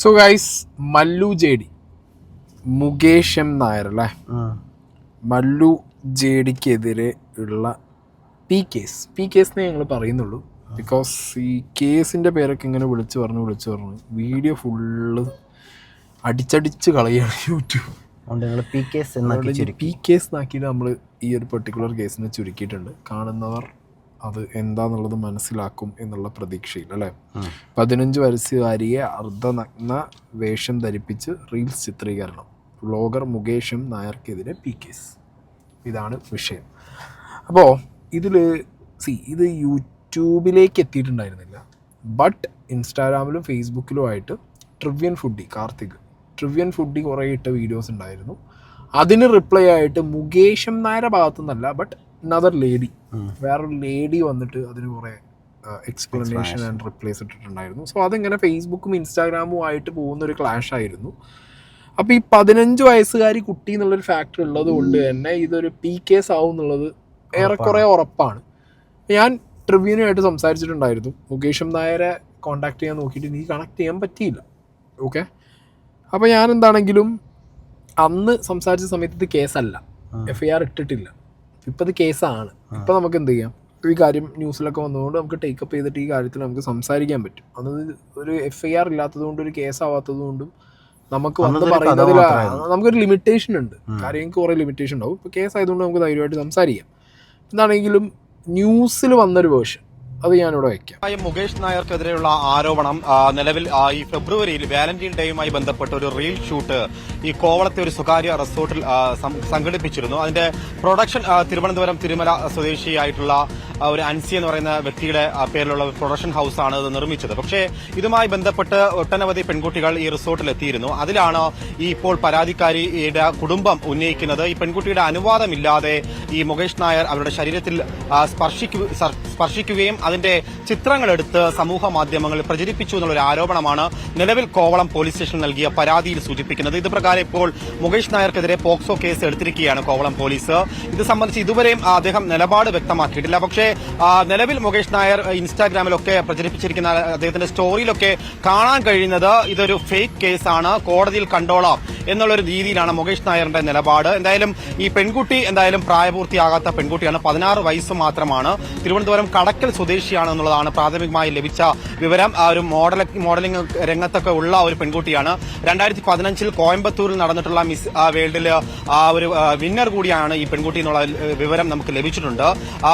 So guys, Mallu J D, Mukesh M Nair അല്ലേ, Mallu J ഡിക്കെതിരെ ഉള്ള P case ഞങ്ങൾ പറയുന്നുള്ളൂ. ബിക്കോസ് ഈ കേസിൻ്റെ പേരൊക്കെ ഇങ്ങനെ വിളിച്ച് പറഞ്ഞ് വീഡിയോ ഫുള്ള് അടിച്ചടിച്ച് കളയാണ് യൂട്യൂബ്. പി കേസ് നാക്കിയിട്ട് നമ്മൾ ഈ ഒരു പെർട്ടിക്കുലർ കേസിനെ ചുരുക്കിയിട്ടുണ്ട്. കാണുന്നവർ അത് എന്താന്നുള്ളത് മനസ്സിലാക്കും എന്നുള്ള പ്രതീക്ഷയിൽ അല്ലേ. 15 വയസ്സുകാരിയെ അർദ്ധനഗ്ന വേഷം ധരിപ്പിച്ച് റീൽസ് ചിത്രീകരണം, വ്ളോഗർ മുകേഷ് എം നായർക്കെതിരെ പി കേസ്. ഇതാണ് വിഷയം. അപ്പോൾ ഇത് യൂട്യൂബിലേക്ക് എത്തിയിട്ടുണ്ടായിരുന്നില്ല. ബട്ട് ഇൻസ്റ്റാഗ്രാമിലും ഫേസ്ബുക്കിലുമായിട്ട് ട്രിവ്യൻ ഫുഡി കുറേ ഇട്ട വീഡിയോസ് ഉണ്ടായിരുന്നു. അതിന് റിപ്ലൈ ആയിട്ട് മുകേഷ് എം നായരുടെ ഭാഗത്തു നിന്നല്ല, ബട്ട് അനദർ ലേഡി, വേറൊരു ലേഡി വന്നിട്ട് അതിന് കുറേ എക്സ്പ്ലനേഷൻ ആൻഡ് റിപ്ലൈസ് ഇട്ടിട്ടുണ്ടായിരുന്നു. സോ അതിങ്ങനെ ഫേസ്ബുക്കും ഇൻസ്റ്റാഗ്രാമും ആയിട്ട് പോകുന്നൊരു ക്ലാഷ് ആയിരുന്നു. അപ്പോൾ ഈ 15 വയസ്സുകാരി കുട്ടി എന്നുള്ളൊരു ഫാക്ടർ ഉള്ളത് കൊണ്ട് തന്നെ ഇതൊരു പി കേസ് ആവും എന്നുള്ളത് ഏറെക്കുറെ ഉറപ്പാണ്. ഞാൻ ട്രിബ്യൂനുമായിട്ട് സംസാരിച്ചിട്ടുണ്ടായിരുന്നു. മുകേഷ് എം നായരെ കോൺടാക്ട് ചെയ്യാൻ നോക്കിയിട്ട് എനിക്ക് കണക്ട് ചെയ്യാൻ പറ്റിയില്ല. ഓക്കെ, അപ്പോൾ ഞാൻ എന്താണെങ്കിലും അന്ന് സംസാരിച്ച സമയത്ത് ഇത് കേസല്ല, FIR ഇട്ടിട്ടില്ല. ഇപ്പം ഇത് കേസാണ്. ഇപ്പം നമുക്ക് എന്ത് ചെയ്യാം, ഈ കാര്യം ന്യൂസിലൊക്കെ വന്നതുകൊണ്ട് നമുക്ക് ടേക്കപ്പ് ചെയ്തിട്ട് ഈ കാര്യത്തിൽ നമുക്ക് സംസാരിക്കാൻ പറ്റും. അത് ഒരു FIR ഇല്ലാത്തത് കൊണ്ടും ഒരു കേസാവാത്തത് കൊണ്ടും നമുക്ക് വന്ന് പറയുന്നതിൽ നമുക്കൊരു ലിമിറ്റേഷൻ ഉണ്ട്. കാര്യങ്ങൾക്ക് കുറേ ലിമിറ്റേഷൻ ഉണ്ടാവും. ഇപ്പോൾ കേസ് ആയതുകൊണ്ട് നമുക്ക് ധൈര്യമായിട്ട് സംസാരിക്കാം. എന്താണെങ്കിലും ന്യൂസിൽ വന്നൊരു വേർഷൻ അത് ഞാനിവിടെ വയ്ക്കാം. മുകേഷ് നായർക്കെതിരെയുള്ള ആരോപണം നിലവിൽ ഈ ഫെബ്രുവരിയിൽ വാലന്റൈൻ ഡേയുമായി ബന്ധപ്പെട്ട ഒരു റീൽ ഷൂട്ട് ഈ കോവളത്തെ ഒരു സ്വകാര്യ റിസോർട്ടിൽ സംഘടിപ്പിച്ചിരുന്നു. അതിന്റെ പ്രൊഡക്ഷൻ തിരുവനന്തപുരം തിരുമല സ്വദേശിയായിട്ടുള്ള ഒരു അൻസി എന്ന് പറയുന്ന വ്യക്തിയുടെ പേരിലുള്ള പ്രൊഡക്ഷൻ ഹൌസാണ് ഇത് നിർമ്മിച്ചത്. പക്ഷേ ഇതുമായി ബന്ധപ്പെട്ട് ഒട്ടനവധി പെൺകുട്ടികൾ ഈ റിസോർട്ടിൽ എത്തിയിരുന്നു. അതിലാണ് ഈ ഇപ്പോൾ പരാതിക്കാരിയുടെ കുടുംബം ഉന്നയിക്കുന്നത്, ഈ പെൺകുട്ടിയുടെ അനുവാദമില്ലാതെ ഈ മുകേഷ് നായർ അവരുടെ ശരീരത്തിൽ സ്പർശിക്കുകയും അതിന്റെ ചിത്രങ്ങളെടുത്ത് സമൂഹ മാധ്യമങ്ങളിൽ പ്രചരിപ്പിച്ചു എന്നുള്ളൊരു ആരോപണമാണ് നിലവിൽ കോവളം പോലീസ് സ്റ്റേഷൻ നൽകിയ പരാതിയിൽ സൂചിപ്പിക്കുന്നത്. ഇത് പ്രകാരം ഇപ്പോൾ മുകേഷ് നായർക്കെതിരെ പോക്സോ കേസ് എടുത്തിരിക്കുകയാണ് കോവളം പോലീസ്. ഇത് സംബന്ധിച്ച് ഇതുവരെയും അദ്ദേഹം നിലപാട് വ്യക്തമാക്കിയിട്ടില്ല. പക്ഷേ നിലവിൽ മുകേഷ് നായർ ഇൻസ്റ്റാഗ്രാമിലൊക്കെ പ്രചരിപ്പിച്ചിരിക്കുന്ന അദ്ദേഹത്തിന്റെ സ്റ്റോറിയിലൊക്കെ കാണാൻ കഴിയുന്നത് ഇതൊരു ഫേക്ക് കേസാണ്, കോടതിയിൽ കണ്ടോളാം എന്നുള്ളൊരു രീതിയിലാണ് മുകേഷ് നായരുടെ നിലപാട്. എന്തായാലും ഈ പെൺകുട്ടി പ്രായപൂർത്തിയാകാത്ത പെൺകുട്ടിയാണ്, 16 വയസ്സ് മാത്രമാണ്, തിരുവനന്തപുരം കടക്കൽ സ്വദേശിയാണ് എന്നുള്ളതാണ് പ്രാഥമികമായി ലഭിച്ച വിവരം. ഒരു മോഡലിംഗ് രംഗത്തൊക്കെ ഉള്ള ഒരു പെൺകുട്ടിയാണ്. 2015 കോയമ്പത്തൂരിൽ നടന്നിട്ടുള്ള മിസ് വേൾഡിൽ ഒരു വിന്നർ കൂടിയാണ് ഈ പെൺകുട്ടി എന്നുള്ള വിവരം നമുക്ക് ലഭിച്ചിട്ടുണ്ട്.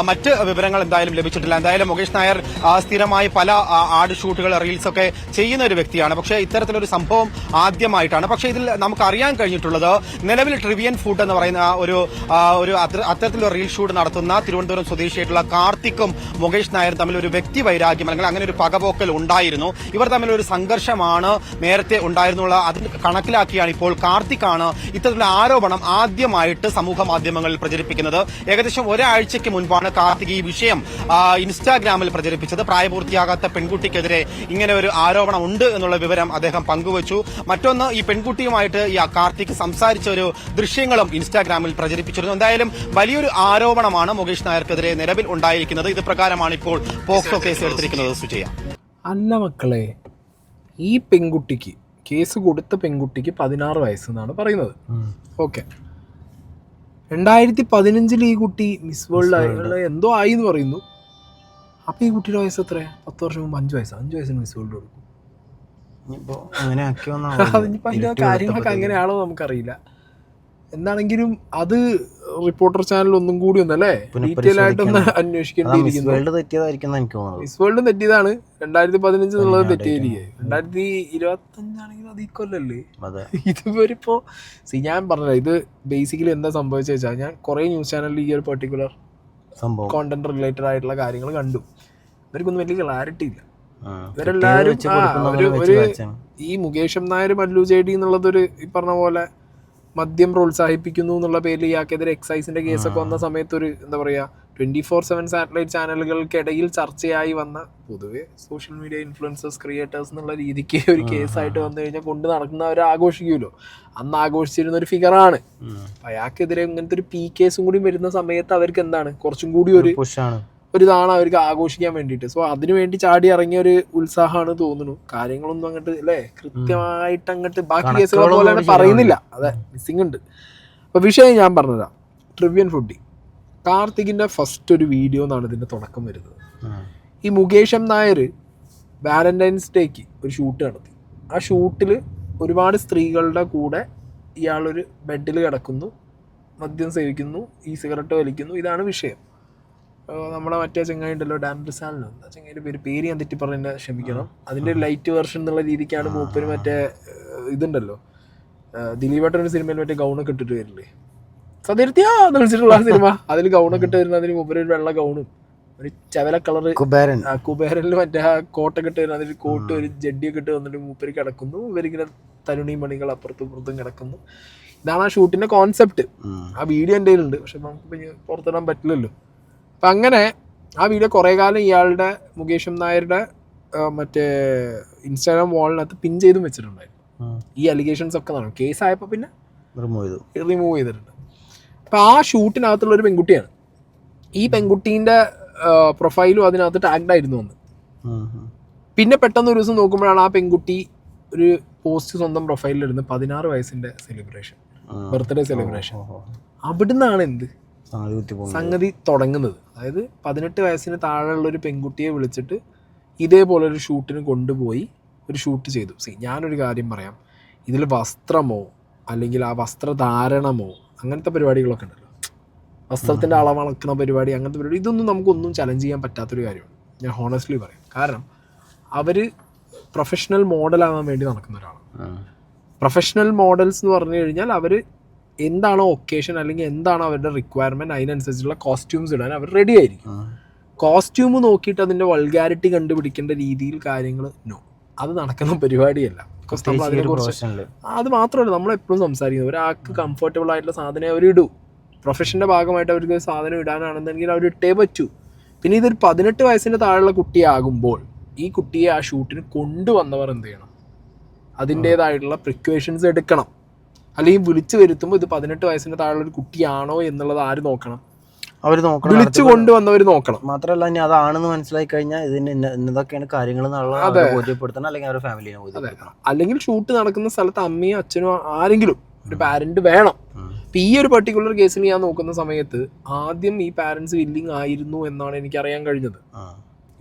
മറ്റ് വിവരങ്ങൾ എന്തായാലും ലഭിച്ചിട്ടില്ല. എന്തായാലും മുകേഷ് നായർ സ്ഥിരമായി പല ആഡ് ഷൂട്ടുകൾ റീൽസ് ഒക്കെ ചെയ്യുന്ന ഒരു വ്യക്തിയാണ്. പക്ഷേ ഇത്തരത്തിലൊരു സംഭവം ആദ്യമായിട്ടാണ്. പക്ഷേ ഇതിൽ നമുക്ക് അറിയാൻ കഴിഞ്ഞിട്ടുള്ളത് നിലവിൽ ട്രിവിയൻ ഫുഡ് എന്ന് പറയുന്ന ഒരു അത്തരത്തിലൊരു റീൽ ഷൂട്ട് നടത്തുന്ന തിരുവനന്തപുരം സ്വദേശിയായിട്ടുള്ള കാർത്തിക്കും മുകേഷ് നായർ തമ്മിൽ ഒരു വ്യക്തി വൈരാഗ്യം അല്ലെങ്കിൽ അങ്ങനെ ഒരു പകപോക്കൽ ഉണ്ടായിരുന്നു. ഇവർ തമ്മിൽ ഒരു സംഘർഷമാണ് നേരത്തെ ഉണ്ടായിരുന്നുള്ള അതിന് കണക്കിലാക്കിയാണ് ഇപ്പോൾ കാർത്തിക്കാണ് ഇത്തരത്തിലുള്ള ആരോപണം ആദ്യമായിട്ട് സമൂഹ മാധ്യമങ്ങളിൽ പ്രചരിപ്പിക്കുന്നത്. ഏകദേശം ഒരാഴ്ചയ്ക്ക് മുൻപാണ് കാർത്തിക് ഈ വിഷയം ഇൻസ്റ്റാഗ്രാമിൽ പ്രചരിപ്പിച്ചത്. പ്രായപൂർത്തിയാകാത്ത പെൺകുട്ടിക്കെതിരെ ഇങ്ങനെ ഒരു ആരോപണം ഉണ്ട് എന്നുള്ള വിവരം അദ്ദേഹം പങ്കുവച്ചു. മറ്റൊന്ന്, ഈ പെൺകുട്ടിയുമായിട്ട് ഈ കാർത്തിക് സംസാരിച്ച ഒരു ദൃശ്യങ്ങളും ഇൻസ്റ്റാഗ്രാമിൽ പ്രചരിപ്പിച്ചിരുന്നു. എന്തായാലും വലിയൊരു ആരോപണമാണ് മുകേഷ് നായർക്കെതിരെ നിലവിൽ ഉണ്ടായിരിക്കുന്നത്. ഇത് പ്രകാരമാണ് ഇപ്പോൾ പോക്സോ കേസ് എടുത്തിരിക്കുന്നത്. സുജയ, അല്ല മക്കളെ, ഈ പെൺകുട്ടിക്ക് കേസ് കൊടുത്ത പെൺകുട്ടിക്ക് 16 വയസ്സെന്നാണ് പറയുന്നത്. ഓക്കെ, 2015 ഈ കുട്ടി മിസ് വേൾഡ് എന്തോ ആയി എന്ന് പറയുന്നു. അപ്പോൾ ഈ കുട്ടിയുടെ വയസ്സ് എത്ര? 10 വർഷം മുമ്പ് 5 വയസ്സിന് മിസ് വേൾഡ് കൊടുക്കും. അതിനിപ്പോൾ അതിൻ്റെ കാര്യങ്ങളൊക്കെ അങ്ങനെയാണോ നമുക്കറിയില്ല. എന്താണെങ്കിലും അത് റിപ്പോർട്ടർ ചാനൽ ഒന്നും കൂടി ഒന്നല്ലേ ഡീറ്റെയിൽ ആയിട്ടൊന്ന് അന്വേഷിക്കേണ്ടിയിരിക്കുന്നു. മിസ് വേൾഡ് തെറ്റിയതാണ്, 2015 എന്നുള്ളത് തെറ്റിയിരിക്കുക. 2025 ആണെങ്കിൽ അത് ഈക്വലല്ലേ. ഇതിപ്പോ ഞാൻ പറഞ്ഞില്ല, ഇത് ബേസിക്കലി എന്താ സംഭവിച്ചത് വെച്ചാൽ, ഞാൻ കുറേ ന്യൂസ് ചാനലിൽ ഈ ഒരു പെർട്ടിക്കുലർ കോണ്ടന്റ് റിലേറ്റഡ് ആയിട്ടുള്ള കാര്യങ്ങൾ കണ്ടു. ഇവർക്കൊന്നും വലിയ ക്ലാരിറ്റി ഇല്ല. ഇവരെല്ലാവരും ഈ Mukesh M Nair Mallu J D എന്നുള്ളതൊരു ഈ പറഞ്ഞ പോലെ മദ്യം പ്രോത്സാഹിപ്പിക്കുന്നു എന്നുള്ള പേരിൽ ഇയാൾക്കെതിരെ എക്സൈസിന്റെ കേസൊക്കെ വന്ന സമയത്ത് ഒരു എന്താ പറയുക 24/7 സാറ്റലൈറ്റ് ചാനലുകൾക്കിടയിൽ ചർച്ചയായി വന്ന, പൊതുവെ സോഷ്യൽ മീഡിയ ഇൻഫ്ലുവൻസേഴ്സ് ക്രിയേറ്റേഴ്സ് എന്നുള്ള രീതിക്ക് ഒരു കേസായിട്ട് വന്നു കഴിഞ്ഞാൽ കൊണ്ട് നടക്കുന്നവർ ആഘോഷിക്കുമല്ലോ. അന്ന് ആഘോഷിച്ചിരുന്ന ഒരു ഫിഗറാണ്. അയാൾക്കെതിരെ ഇങ്ങനത്തെ ഒരു പി കേസും കൂടി വരുന്ന സമയത്ത് അവർക്ക് എന്താണ് കുറച്ചും കൂടി ഒരിതാണ് അവർക്ക് ആഘോഷിക്കാൻ വേണ്ടിയിട്ട്. സോ അതിനു വേണ്ടി ചാടി ഇറങ്ങിയ ഒരു ഉത്സാഹമാണ് തോന്നുന്നു. കാര്യങ്ങളൊന്നും അങ്ങോട്ട് അല്ലേ കൃത്യമായിട്ട് അങ്ങോട്ട് ബാക്കി കേസുകളെ പോലെ തന്നെ പറയുന്നില്ല. അതെ, മിസ്സിംഗ് ഉണ്ട്. അപ്പോൾ വിഷയം ഞാൻ പറഞ്ഞതാ, ട്രിവ്യൻ ഫുഡി കാർത്തികിൻ്റെ ഫസ്റ്റ് ഒരു വീഡിയോ എന്നാണ് ഇതിൻ്റെ തുടക്കം വരുന്നത്. ഈ മുകേഷ് എം നായർ വാലന്റൈൻസ് ഡേക്ക് ഒരു ഷൂട്ട് നടത്തി. ആ ഷൂട്ടിൽ ഒരുപാട് സ്ത്രീകളുടെ കൂടെ ഇയാളൊരു ബെഡിൽ കിടക്കുന്നു, മദ്യം സേവിക്കുന്നു, ഈ സിഗരറ്റ് വലിക്കുന്നു. ഇതാണ് വിഷയം. നമ്മളെ മറ്റേ ചെങ്ങായി ഉണ്ടല്ലോ, ഡാൻ റിസാലിനോ എന്താ ചെങ്ങായിൻ്റെ പേര് ഞാൻ തെറ്റി പറഞ്ഞ ക്ഷമിക്കണം. അതിൻ്റെ ഒരു ലൈറ്റ് വെർഷൻ എന്നുള്ള രീതിക്കാണ് മൂപ്പര് മറ്റേ ഇതുണ്ടല്ലോ ദിലീപേട്ടൻ ഒരു സിനിമയിൽ മറ്റേ ഗൗണൊക്കെ ഇട്ടിട്ട് വരില്ലേ, സത്യർത്തിയാന്ന് വിളിച്ചിട്ടുള്ള ആ സിനിമ, അതിൽ ഗൗണൊക്കെ ഇട്ട് വരുന്ന അതിന് മൂപ്പര് ഒരു വെള്ള ഗൗണും ഒരു ചവല കളറ് കുബേരനിൽ മറ്റേ ആ കോട്ടൊക്കെ ഇട്ട് വരുന്ന അതിൽ കോട്ട് ഒരു ജഡ്ഡിയൊക്കെ ഇട്ട് വന്നിട്ട് മൂപ്പര് കിടക്കുന്നു. ഇവരിങ്ങനെ തരുണി മണികൾ അപ്പുറത്തും ഇപ്പുറത്തും കിടക്കുന്നു. ഇതാണ് ആ ഷൂട്ടിന്റെ കോൺസെപ്റ്റ്. ആ വീഡിയോ എൻ്റെ കയ്യിലുണ്ട്, പക്ഷെ നമുക്ക് പുറത്തിടാൻ പറ്റില്ലല്ലോ. അപ്പം അങ്ങനെ ആ വീഡിയോ കുറേ കാലം ഇയാളുടെ മുകേഷ് എം നായരുടെ മറ്റേ ഇൻസ്റ്റാഗ്രാം വാളിനകത്ത് പിൻ ചെയ്തും വെച്ചിട്ടുണ്ടായിരുന്നു. ഈ അലിഗേഷൻസ് ഒക്കെ നടക്കും. കേസായപ്പോൾ പിന്നെ റിമൂവ് ചെയ്തിട്ടുണ്ട്. അപ്പം ആ ഷൂട്ടിനകത്തുള്ള ഒരു പെൺകുട്ടിയാണ്. ഈ പെൺകുട്ടീൻ്റെ പ്രൊഫൈലും അതിനകത്ത് ടാഗ്ഡ് ആയിരുന്നു അന്ന്. പിന്നെ പെട്ടെന്ന് ഒരു ദിവസം നോക്കുമ്പോഴാണ് ആ പെൺകുട്ടി ഒരു പോസ്റ്റ് സ്വന്തം പ്രൊഫൈലിലിരുന്ന് 16 വയസ്സിൻ്റെ സെലിബ്രേഷൻ, ബർത്ത്ഡേ സെലിബ്രേഷൻ. അവിടുന്നാണ് എന്ത് സംഗതി തുടങ്ങുന്നത്. അതായത് 18 വയസ്സിന് താഴെയുള്ള ഒരു പെൺകുട്ടിയെ വിളിച്ചിട്ട് ഇതേപോലെ ഒരു ഷൂട്ടിന് കൊണ്ടുപോയി ഒരു ഷൂട്ട് ചെയ്തു. ഞാനൊരു കാര്യം പറയാം, ഇതിൽ വസ്ത്രമോ അല്ലെങ്കിൽ ആ വസ്ത്രധാരണമോ അങ്ങനത്തെ പരിപാടികളൊക്കെ ഉണ്ടല്ലോ, വസ്ത്രത്തിൻ്റെ അളവളക്കുന്ന പരിപാടി, അങ്ങനത്തെ പരിപാടി, ഇതൊന്നും നമുക്കൊന്നും ചലഞ്ച് ചെയ്യാൻ പറ്റാത്തൊരു കാര്യമാണ്. ഞാൻ ഹോണസ്റ്റ്ലി പറയാം. കാരണം അവർ പ്രൊഫഷണൽ മോഡലാവാൻ വേണ്ടി നടക്കുന്ന ഒരാളാണ്. പ്രൊഫഷണൽ മോഡൽസ് എന്ന് പറഞ്ഞു കഴിഞ്ഞാൽ അവർ എന്താണോ ഒക്കേഷൻ അല്ലെങ്കിൽ എന്താണോ അവരുടെ റിക്വയർമെൻറ്റ് അതിനനുസരിച്ചുള്ള കോസ്റ്റ്യൂംസ് ഇടാൻ അവർ റെഡി ആയിരിക്കും. കോസ്റ്റ്യൂം നോക്കിയിട്ട് അതിൻ്റെ വൾഗാരിറ്റി കണ്ടുപിടിക്കേണ്ട രീതിയിൽ കാര്യങ്ങൾ അത് നടക്കുന്ന പരിപാടിയല്ല. ബിക്കോസ് നമ്മൾ അതിനെക്കുറിച്ച് അത് മാത്രമല്ല നമ്മളെപ്പോഴും സംസാരിക്കുന്നത്, ഒരാൾക്ക് കംഫർട്ടബിൾ ആയിട്ടുള്ള സാധനം അവർ ഇടൂ. പ്രൊഫഷൻ്റെ ഭാഗമായിട്ട് അവർക്ക് സാധനം ഇടാനാണെന്നെങ്കിൽ അവർ ഇട്ടേ പറ്റൂ. പിന്നെ ഇതൊരു 18 വയസ്സിൻ്റെ താഴെയുള്ള കുട്ടിയാകുമ്പോൾ ഈ കുട്ടിയെ ആ ഷൂട്ടിന് കൊണ്ടുവന്നവർ എന്ത് ചെയ്യണം? അതിൻ്റേതായിട്ടുള്ള പ്രിക്വേഷൻസ് എടുക്കണം. അല്ലെങ്കിൽ വിളിച്ചു വരുത്തുമ്പോൾ ഇത് 18 വയസ്സിൻ്റെ താഴെയുള്ള ഒരു കുട്ടിയാണോ എന്നുള്ളത് ആര് നോക്കണം? അവർ നോക്കണം, വിളിച്ചു കൊണ്ടുവന്നവർ നോക്കണം. മാത്രമല്ല ഇനി അതാണെന്ന് മനസ്സിലാക്കി കഴിഞ്ഞാൽ ഇതിന് ഇന്നതൊക്കെയാണ് കാര്യങ്ങൾ ബോധ്യപ്പെടുത്തണം, അല്ലെങ്കിൽ അവരുടെ ഫാമിലിനെ ബോധ്യപ്പെടുത്തണം. അല്ലെങ്കിൽ ഷൂട്ട് നടക്കുന്ന സ്ഥലത്ത് അമ്മയും അച്ഛനോ ആരെങ്കിലും ഒരു പാരന്റ് വേണം. ഇപ്പം ഈ ഒരു പർട്ടിക്കുലർ കേസിൽ ഞാൻ നോക്കുന്ന സമയത്ത് ആദ്യം ഈ പാരന്റ്സ് വില്ലിങ് ആയിരുന്നു എന്നാണ് എനിക്ക് അറിയാൻ കഴിഞ്ഞത്.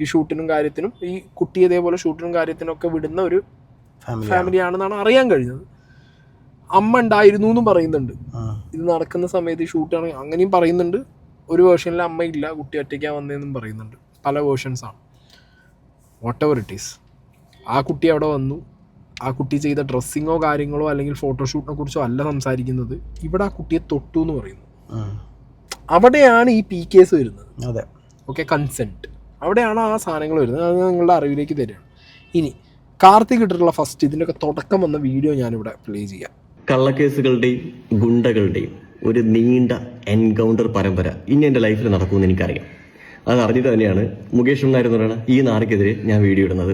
ഈ ഷൂട്ടിനും കാര്യത്തിനും ഈ കുട്ടി ഇതേപോലെ ഷൂട്ടിനും കാര്യത്തിനും ഒക്കെ വിടുന്ന ഒരു ഫാമിലി ആണെന്നാണ് അറിയാൻ കഴിഞ്ഞത്. അമ്മ ഉണ്ടായിരുന്നു എന്നും പറയുന്നുണ്ട്. ഇത് നടക്കുന്ന സമയത്ത് ഈ ഷൂട്ടാണ് അങ്ങനെയും പറയുന്നുണ്ട്. ഒരു വേർഷനിൽ അമ്മയില്ല, കുട്ടി ഒറ്റയ്ക്കാൻ വന്നതെന്നും പറയുന്നുണ്ട്. പല വേർഷൻസാണ്. വാട്ട് എവർ ഇറ്റ് ഈസ്, ആ കുട്ടി അവിടെ വന്നു. ആ കുട്ടി ചെയ്ത ഡ്രസ്സിങ്ങോ കാര്യങ്ങളോ അല്ലെങ്കിൽ ഫോട്ടോഷൂട്ടിനെ കുറിച്ചോ അല്ല സംസാരിക്കുന്നത്. ഇവിടെ ആ കുട്ടിയെ തൊട്ടു എന്ന് പറയുന്നു. അവിടെയാണ് ഈ പി കേസ് വരുന്നത്. അതെ, ഓക്കെ, കൺസെൻറ്റ്. അവിടെയാണ് ആ സാധനങ്ങൾ വരുന്നത്. അത് നിങ്ങളുടെ അറിവിലേക്ക് തരികയാണ്. ഇനി കാർത്തിക് ഇട്ടിട്ടുള്ള ഫസ്റ്റ് ഇതിൻ്റെയൊക്കെ തുടക്കം വന്ന വീഡിയോ ഞാനിവിടെ പ്ലേ ചെയ്യാം. കള്ളക്കേസുകളുടെയും ഗുണ്ടകളുടെയും ഒരു നീണ്ട എൻകൗണ്ടർ പരമ്പര ഇനി എൻ്റെ ലൈഫിൽ നടക്കുമെന്ന് എനിക്കറിയാം. അത് അറിഞ്ഞിട്ട് തന്നെയാണ് മുകേഷ് നായർ എന്ന് പറയുന്ന ഈ നാറിക്കെതിരെ ഞാൻ വീഡിയോ ഇടുന്നത്.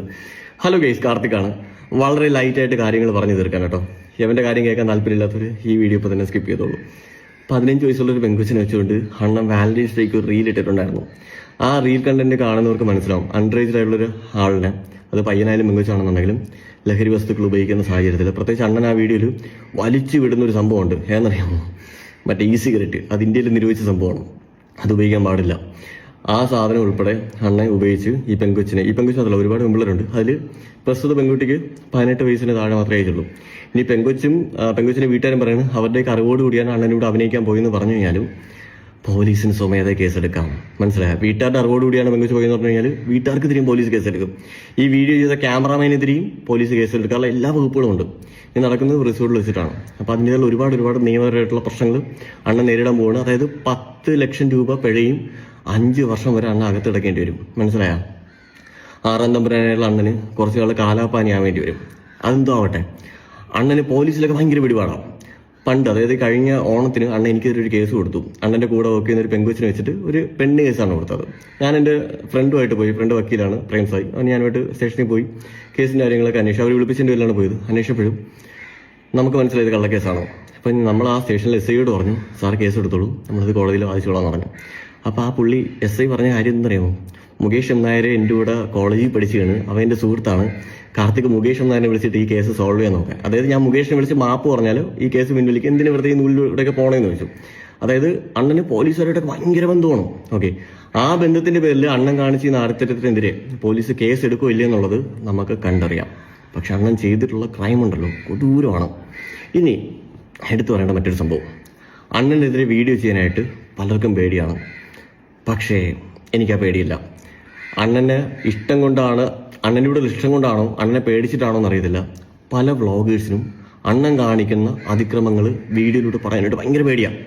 ഹലോ ഗൈസ്, കാർത്തിക്കാണ്. വളരെ ലൈറ്റായിട്ട് കാര്യങ്ങൾ പറഞ്ഞു തീർക്കാൻ കേട്ടോ. എവൻ്റെ കാര്യം കേൾക്കാൻ താല്പര്യമില്ലാത്തവർ ഈ വീഡിയോ ഇപ്പോൾ തന്നെ സ്കിപ്പ് ചെയ്തോളൂ. 15 വയസ്സുള്ളൊരു പെങ്കുച്ചിനെ വെച്ചുകൊണ്ട് അണ്ണൻ വാലന്റൈൻസ് ഡേക്ക് ഒരു റീൽ ഇട്ടിട്ടുണ്ടായിരുന്നു. ആ റീൽ കണ്ടന്റ് കാണുന്നവർക്ക് മനസ്സിലാവും അൺറേജ്ഡ് ആയിട്ടുള്ളൊരു ആളിനെ, അത് പയ്യനായാലും പെങ്കുച്ചാണെന്നുണ്ടെങ്കിലും ലഹരി വസ്തുക്കൾ ഉപയോഗിക്കുന്ന സാഹചര്യത്തിൽ, പ്രത്യേകിച്ച് അണ്ണൻ ആ വീഡിയോയിൽ വലിച്ചു വിടുന്ന ഒരു സംഭവമുണ്ട്. ഏതെന്നറിയാമോ? മറ്റേ ഈ സിഗരറ്റ്. അത് ഇന്ത്യയിൽ നിരോധിച്ച സംഭവമാണ്, അത് ഉപയോഗിക്കാൻ പാടില്ല. ആ സാധനം ഉൾപ്പെടെ അണ്ണൻ ഉപയോഗിച്ച് ഈ പെങ്കൊച്ചിനെ അതല്ല, ഒരുപാട് പെൺപിള്ളേരുണ്ട്. അതിൽ പ്രസ്തുത പെൺകുട്ടിക്ക് 18 വയസ്സിന് താഴെ മാത്രമേ ആയിട്ടുള്ളൂ. ഇനി പെങ്കൊച്ചിൻ്റെ വീട്ടുകാരും പറയുന്നത് അവരുടെയൊക്കെ അറിവോട് കൂടിയാണ് അണ്ണനോട് അഭിനയിക്കാൻ പോയെന്ന് പറഞ്ഞു കഴിഞ്ഞാലും പോലീസിന് സ്വമേധ കേസെടുക്കാം. മനസ്സിലായ? വീട്ടുകാരുടെ അറിവോട് കൂടിയാണ് പെങ്കൊച്ച് പോയെന്ന് പറഞ്ഞു കഴിഞ്ഞാൽ വീട്ടുകാർക്കെതിരെയും പോലീസ് കേസെടുക്കും. ഈ വീഡിയോ ചെയ്ത ക്യാമറാമാനെതിരെയും പോലീസ് കേസെടുക്കാനുള്ള എല്ലാ വകുപ്പുകളും ഉണ്ട്. ഇത് നടക്കുന്നത് റിസോർട്ടിൽ വെച്ചിട്ടാണ്. അപ്പോൾ അതിൻ്റെതായ ഒരുപാട് നിയമപരമായിട്ടുള്ള പ്രശ്നങ്ങൾ അണ്ണൻ നേരിടാൻ പോവുകയാണ്. അതായത് 10 ലക്ഷം രൂപ പിഴയും 5 വർഷം വരെ അണ്ണൻ അകത്തിടക്കേണ്ടി വരും. മനസ്സിലായ? 6ാം തമ്പുരാനുള്ള അണ്ണന് കുറച്ച് നാൾ കാലാപ്പാനിയാൻ വേണ്ടി വരും. അതെന്തോ ആവട്ടെ, അണ്ണന് പോലീസിലൊക്കെ ഭയങ്കര പിടിപാടാണ്. പണ്ട്, അതായത് കഴിഞ്ഞ ഓണത്തിന് അണ്ണൻ എനിക്കെതിരെ ഒരു കേസ് കൊടുത്തു. അണ്ണൻ്റെ കൂടെ വർക്ക് ചെയ്യുന്ന ഒരു പെങ്കൊച്ചിനെ വെച്ചിട്ട് ഒരു പെണ്ണ് കേസാണ് കൊടുത്തത്. ഞാൻ എൻ്റെ ഫ്രണ്ടുമായിട്ട് പോയി, ഫ്രണ്ട് വക്കീലാണ്, പ്രേംസായി. ഞാനുമായിട്ട് സ്റ്റേഷനിൽ പോയി കേസിൻ്റെ കാര്യങ്ങളൊക്കെ അന്വേഷിച്ചു. അവർ വിളിപ്പിച്ചതിൻ്റെ പേരിലാണ് പോയത്. അന്വേഷിച്ചപ്പോഴും നമുക്ക് മനസ്സിലായത് കള്ളക്കേസാണോ. അപ്പം നമ്മൾ ആ സ്റ്റേഷനിൽ SI യോട് പറഞ്ഞു, സാർ കേസ് എടുത്തോളൂ, നമ്മളത് കോടതിയിൽ വാദിച്ചോളാന്ന് പറഞ്ഞു. അപ്പോൾ ആ പുള്ളി SI പറഞ്ഞ കാര്യം എന്തറിയാമോ, മുകേഷ് നായർ എൻ്റെ കൂടെ കോളേജിൽ പഠിച്ചാണ്, അവൻ എൻ്റെ സുഹൃത്താണ്, കാർത്തിക് മുകേഷ് നായരെ വിളിച്ചിട്ട് ഈ കേസ് സോൾവ് ചെയ്യാൻ നോക്കാം. അതായത് ഞാൻ മുകേഷിനെ വിളിച്ച് മാപ്പ് പറഞ്ഞാൽ ഈ കേസ് പിൻവലിക്കും, എന്തിനു വെറുതെ ഈ നൂലിലൂടെയൊക്കെ പോകണമെന്ന് ചോദിച്ചു. അതായത് അണ്ണന് പോലീസുകാരായിട്ടൊക്കെ ഭയങ്കര ബന്ധമാണ്. ഓക്കെ, ആ ബന്ധത്തിന്റെ പേരിൽ അണ്ണൻ കാണിച്ച ഈ നാടത്തരത്തിനെതിരെ പോലീസ് കേസ് എടുക്കോ ഇല്ല എന്നുള്ളത് നമുക്ക് കണ്ടറിയാം. പക്ഷെ അണ്ണൻ ചെയ്തിട്ടുള്ള ക്രൈം ഉണ്ടല്ലോ കൊടൂരമാണ്. ഇനി എടുത്തു പറയേണ്ട മറ്റൊരു സംഭവം, അണ്ണനെതിരെ വീഡിയോ ചെയ്യാനായിട്ട് പലർക്കും പേടിയാണ്. പക്ഷേ എനിക്ക് ആ പേടിയില്ല. അണ്ണന് ഇഷ്ടം കൊണ്ടാണ്, അണ്ണനോട് ഇഷ്ടം കൊണ്ടാണോ അണ്ണനെ പേടിച്ചിട്ടാണോ എന്നറിയത്തില്ല, പല വ്ളോഗേഴ്സിനും അണ്ണൻ കാണിക്കുന്ന അതിക്രമങ്ങൾ വീഡിയോയിലൂടെ പറയാനായിട്ട് ഭയങ്കര പേടിയാണ്.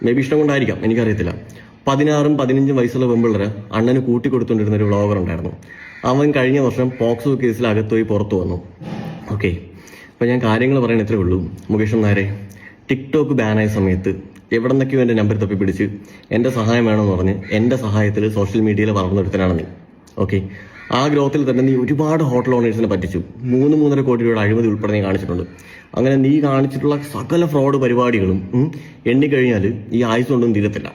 മേ ബി ഇഷ്ടം കൊണ്ടായിരിക്കാം, എനിക്കറിയത്തില്ല. 16ഉം 15ഉം വയസ്സുള്ള പെമ്പിള്ളേരെ അണ്ണന് കൂട്ടിക്കൊടുത്തുകൊണ്ടിരുന്ന ഒരു വ്ളോഗർ ഉണ്ടായിരുന്നു. അവൻ കഴിഞ്ഞ വർഷം പോക്സോ കേസിൽ അകത്തുപോയി പുറത്തു വന്നു. ഓക്കെ, അപ്പം ഞാൻ കാര്യങ്ങൾ പറയാൻ ഇത്രേ ഉള്ളൂ. മുകേഷ് നായരെ ടിക്ടോക്ക് ബാനായ സമയത്ത് എവിടെ നിന്നൊക്കെയോ എൻ്റെ നമ്പർ തപ്പി പിടിച്ച് എൻ്റെ സഹായം വേണമെന്ന് പറഞ്ഞ് എൻ്റെ സഹായത്തിൽ സോഷ്യൽ മീഡിയയിൽ വളർന്നെടുത്തനാണ് നീ. ഓക്കെ, ആ ഗ്രോത്തിൽ തന്നെ നീ ഒരുപാട് ഹോട്ടൽ ഓണേഴ്സിനെ പറ്റിച്ചു. 3-3.5 കോടി രൂപയുടെ അഴിമതി ഉൾപ്പെടെ നീ കാണിച്ചിട്ടുണ്ട്. അങ്ങനെ നീ കാണിച്ചിട്ടുള്ള സകല ഫ്രോഡ് പരിപാടികളും എണ്ണിക്കഴിഞ്ഞാൽ ഈ ആയുസ് കൊണ്ടൊന്നും തീരത്തില്ല.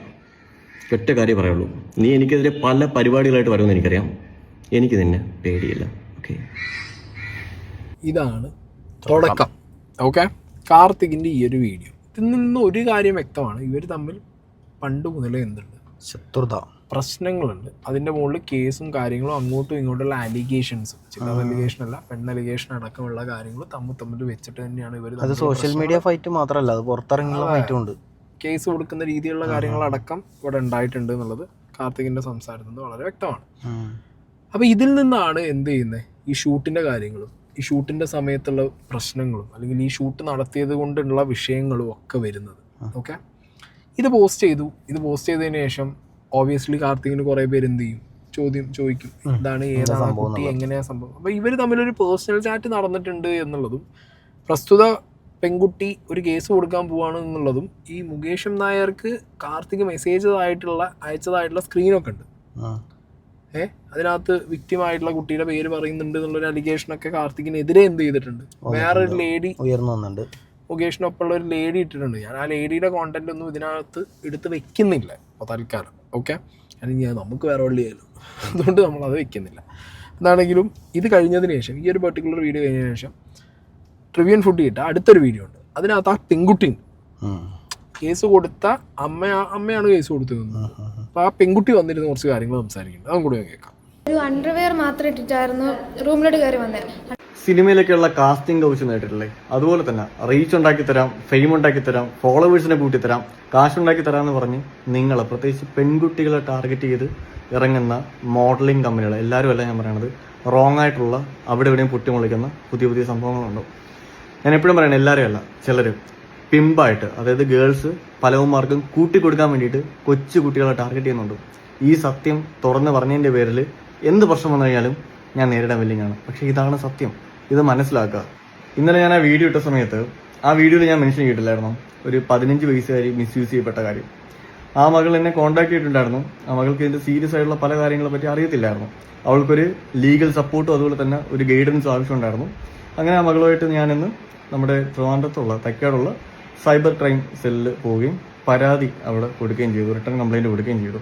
ഒറ്റ കാര്യം പറയുള്ളൂ, നീ എനിക്കെതിരെ പല പരിപാടികളായിട്ട് വരുമെന്ന് എനിക്കറിയാം. എനിക്ക് നിന്നെ പേടിയില്ല. ഓക്കെ, ഇതാണ് തുടക്കം. ഓക്കെ, കാർത്തികിൻ്റെ ഈ ഒരു വീഡിയോ, ഇതിൽ നിന്ന് ഒരു കാര്യം വ്യക്തമാണ്, ഇവർ തമ്മിൽ പണ്ട് മുതലേ എന്തുണ്ട്, ശത്രുത, പ്രശ്നങ്ങളുണ്ട്. അതിൻ്റെ മുകളിൽ കേസും കാര്യങ്ങളും അങ്ങോട്ടും ഇങ്ങോട്ടുള്ള അലിഗേഷൻസ്, ചില അലിഗേഷൻ അല്ല പെൺ അലിഗേഷൻ അടക്കമുള്ള കാര്യങ്ങൾ തമ്മിൽ വെച്ചിട്ട് തന്നെയാണ് ഇവർ. അത് സോഷ്യൽ മീഡിയ ഫൈറ്റ് മാത്രമല്ല, അത് പുറത്തിറങ്ങിയുള്ള ഫൈറ്റും ഉണ്ട്. കേസ് കൊടുക്കുന്ന രീതിയിലുള്ള കാര്യങ്ങളടക്കം ഇവിടെ ഉണ്ടായിട്ടുണ്ട് എന്നുള്ളത് കാർത്തികിൻ്റെ സംസാരത്തിൽ നിന്ന് വളരെ വ്യക്തമാണ്. അപ്പോൾ ഇതിൽ നിന്നാണ് എന്ത് ചെയ്യുന്നത്, ഈ ഷൂട്ടിൻ്റെ കാര്യങ്ങളും ഈ ഷൂട്ടിൻ്റെ സമയത്തുള്ള പ്രശ്നങ്ങളും അല്ലെങ്കിൽ ഈ ഷൂട്ട് നടത്തിയത് കൊണ്ടുള്ള വിഷയങ്ങളും ഒക്കെ വരുന്നത്. ഓക്കെ, ഇത് പോസ്റ്റ് ചെയ്തതിന് ശേഷം ഓബിയസ്ലി കാർത്തികിന് കുറേ പേര് എന്ത് ചെയ്യും, ചോദിക്കും എന്താണ്, ഏതാണ് കുട്ടി, എങ്ങനെയാണ് സംഭവം. അപ്പോൾ ഇവർ തമ്മിലൊരു പേഴ്സണൽ ചാറ്റ് നടന്നിട്ടുണ്ട് എന്നുള്ളതും പ്രസ്തുത പെൺകുട്ടി ഒരു കേസ് കൊടുക്കാൻ പോവാണ് എന്നുള്ളതും ഈ മുകേഷ് നായർക്ക് കാർത്തിക് അയച്ചതായിട്ടുള്ള സ്ക്രീനൊക്കെ ഉണ്ട്. അതിനകത്ത് വിക്ടിമായിട്ടുള്ള കുട്ടിയുടെ പേര് പറയുന്നുണ്ട് എന്നുള്ളൊരു അലിഗേഷനൊക്കെ കാർത്തികിനെതിരെ എന്ത് ചെയ്തിട്ടുണ്ട്, വേറൊരു ലേഡി ഉയർന്നു വന്നിട്ടുണ്ട്, മുകേഷിനൊപ്പമുള്ള ഒരു ലേഡി ഇട്ടിട്ടുണ്ട്. ഞാൻ ആ ലേഡിയുടെ കോണ്ടന്റ് ഒന്നും ഇതിനകത്ത് എടുത്ത് വെക്കുന്നില്ല അപ്പോൾ തൽക്കാലം. ഓക്കെ, അല്ലെങ്കിൽ നമുക്ക് വേറെ വള്ളിയായാലും, അതുകൊണ്ട് നമ്മളത് വെക്കുന്നില്ല. എന്താണെങ്കിലും ഇത് കഴിഞ്ഞതിന് ശേഷം, ഈ ഒരു പെർട്ടിക്കുലർ വീഡിയോ കഴിഞ്ഞതിന് ശേഷം ട്രിവിയൻ ഫുഡ് ഇട്ട അടുത്തൊരു വീഡിയോ ഉണ്ട്. അതിനകത്ത് ആ പെൺകുട്ടി കേസ് കൊടുത്ത അമ്മയാണ് കേസ് കൊടുത്തത്. അപ്പോൾ ആ പെൺകുട്ടി വന്നിരുന്ന കുറച്ച് കാര്യങ്ങൾ സംസാരിക്കുന്നുണ്ട്, അതും കൂടെ കേൾക്കാം. ഒരു അണ്ടർവെയർ മാത്രം ഇട്ടിട്ടായിരുന്നു റൂമിലോട്ട് കയറി വന്നത്. സിനിമയിലൊക്കെയുള്ള കാസ്റ്റിംഗ് കൗച്ച് നേട്ടിട്ടില്ലേ, അതുപോലെ തന്നെ റീച്ച് ഉണ്ടാക്കി തരാം, ഫെയിം ഉണ്ടാക്കി തരാം, ഫോളോവേഴ്സിനെ കൂട്ടിത്തരാം, കാശുണ്ടാക്കി തരാമെന്ന് പറഞ്ഞ് നിങ്ങളെ പ്രത്യേകിച്ച് പെൺകുട്ടികളെ ടാർഗറ്റ് ചെയ്ത് ഇറങ്ങുന്ന മോഡലിംഗ് കമ്പനികൾ എല്ലാവരും അല്ല ഞാൻ പറയണത്, റോങ് ആയിട്ടുള്ള അവിടെ എവിടെയും പൊട്ടിമുളിക്കുന്ന പുതിയ സംഭവങ്ങളുണ്ടോ. ഞാൻ എപ്പോഴും പറയണത് എല്ലാവരും അല്ല, ചിലർ പിമ്പായിട്ട്, അതായത് ഗേൾസ് പലവന്മാർക്കും കൂട്ടിക്കൊടുക്കാൻ വേണ്ടിയിട്ട് കൊച്ചു കുട്ടികളെ ടാർഗറ്റ് ചെയ്യുന്നുണ്ട്. ഈ സത്യം തുറന്ന് പറഞ്ഞതിൻ്റെ പേരിൽ എന്ത് പ്രശ്നം വന്നു കഴിഞ്ഞാലും ഞാൻ നേരിടാൻ വില്ലിങ്ങാണ്. പക്ഷേ ഇതാണ് സത്യം, ഇത് മനസ്സിലാക്കുക. ഇന്നലെ ഞാൻ ആ വീഡിയോ ഇട്ട സമയത്ത് ആ വീഡിയോയിൽ ഞാൻ മെൻഷൻ ചെയ്തിട്ടില്ലായിരുന്നു ഒരു 15 വയസ്സുകാരി മിസ്യൂസ് ചെയ്യപ്പെട്ട കാര്യം. ആ മകൾ എന്നെ കോൺടാക്ട് ചെയ്തിട്ടുണ്ടായിരുന്നു. ആ മകൾക്ക് ഇതിൻ്റെ സീരിയസ് ആയിട്ടുള്ള പല കാര്യങ്ങളെ പറ്റി അറിയത്തില്ലായിരുന്നു. അവൾക്കൊരു ലീഗൽ സപ്പോർട്ടും അതുപോലെ തന്നെ ഒരു ഗൈഡൻസും ആവശ്യമുണ്ടായിരുന്നു. അങ്ങനെ ആ മകളുമായിട്ട് ഞാനിന്ന് നമ്മുടെ ട്രിവാൻഡ്രത്തുള്ള തൈക്കാടുള്ള സൈബർ ക്രൈം സെല്ലിൽ പോവുകയും പരാതി അവിടെ കൊടുക്കുകയും ചെയ്തു, റിട്ടേൺ കംപ്ലയിൻറ്റ് കൊടുക്കുകയും ചെയ്തു.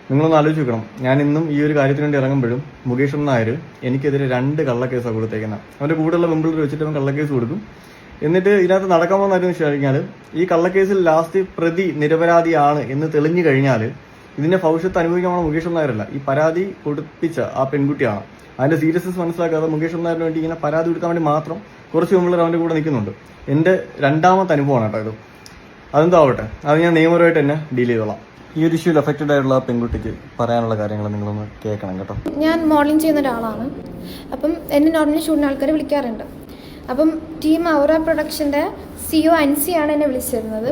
നിങ്ങളൊന്ന് ആലോചിച്ച് നോക്കണം, ഞാൻ ഇന്നും ഈ ഒരു കാര്യത്തിന് വേണ്ടി ഇറങ്ങുമ്പോഴും മുകേഷ് നായർ എനിക്കെതിരെ 2 കള്ളക്കേസാണ് കൊടുത്തേക്കുന്നത്. അവൻ്റെ കൂടെയുള്ള പെമ്പിളർ വെച്ചിട്ട് അവൻ കള്ളക്കേസ് കൊടുക്കും. എന്നിട്ട് ഇതിനകത്ത് നടക്കാൻ പോകുന്നതെന്ന് വെച്ച് കഴിഞ്ഞാൽ ഈ കള്ളക്കേസിൽ ലാസ്റ്റ് പ്രതി നിരപരാധിയാണ് എന്ന് തെളിഞ്ഞു കഴിഞ്ഞാൽ ഇതിന്റെ ഭവിഷ്യത്ത് അനുഭവിക്കാൻ മുകേഷ് നായരല്ല, ഈ പരാതി കൊടുപ്പിച്ച ആ പെൺകുട്ടിയാണ്. അതിന്റെ സീരിയസ്നെസ് മനസ്സിലാക്കാതെ മുകേഷ് നായരിന് വേണ്ടി ഇങ്ങനെ പരാതി കൊടുക്കാൻ വേണ്ടി മാത്രം കുറച്ച് പെമ്പിളർ അവൻ്റെ കൂടെ നിൽക്കുന്നുണ്ട്. എൻ്റെ 2ാമത്തെ അനുഭവമാണ് കേട്ടോ ഇത്. അതെന്തോ ആവട്ടെ, അത് ഞാൻ നിയമപരമായിട്ട് തന്നെ ഡീൽ ചെയ്തോളാം. ഈ ഒരു ഇഷ്യൂവിൽ അഫക്റ്റഡ് ആയിട്ടുള്ള പെൺകുട്ടിക്ക് പറയാനുള്ള കാര്യങ്ങൾ നിങ്ങളൊന്ന് കേൾക്കണം കേട്ടോ. ഞാൻ മോഡലിംഗ് ചെയ്യുന്ന ഒരാളാണ്. അപ്പം എന്നെ നോർമലി ഷൂട്ടിന് ആൾക്കാർ വിളിക്കാറുണ്ട്. അപ്പം ടീം ഔറ പ്രൊഡക്ഷൻ്റെ CEO അൻസിയാണ് എന്നെ വിളിച്ചിരുന്നത്.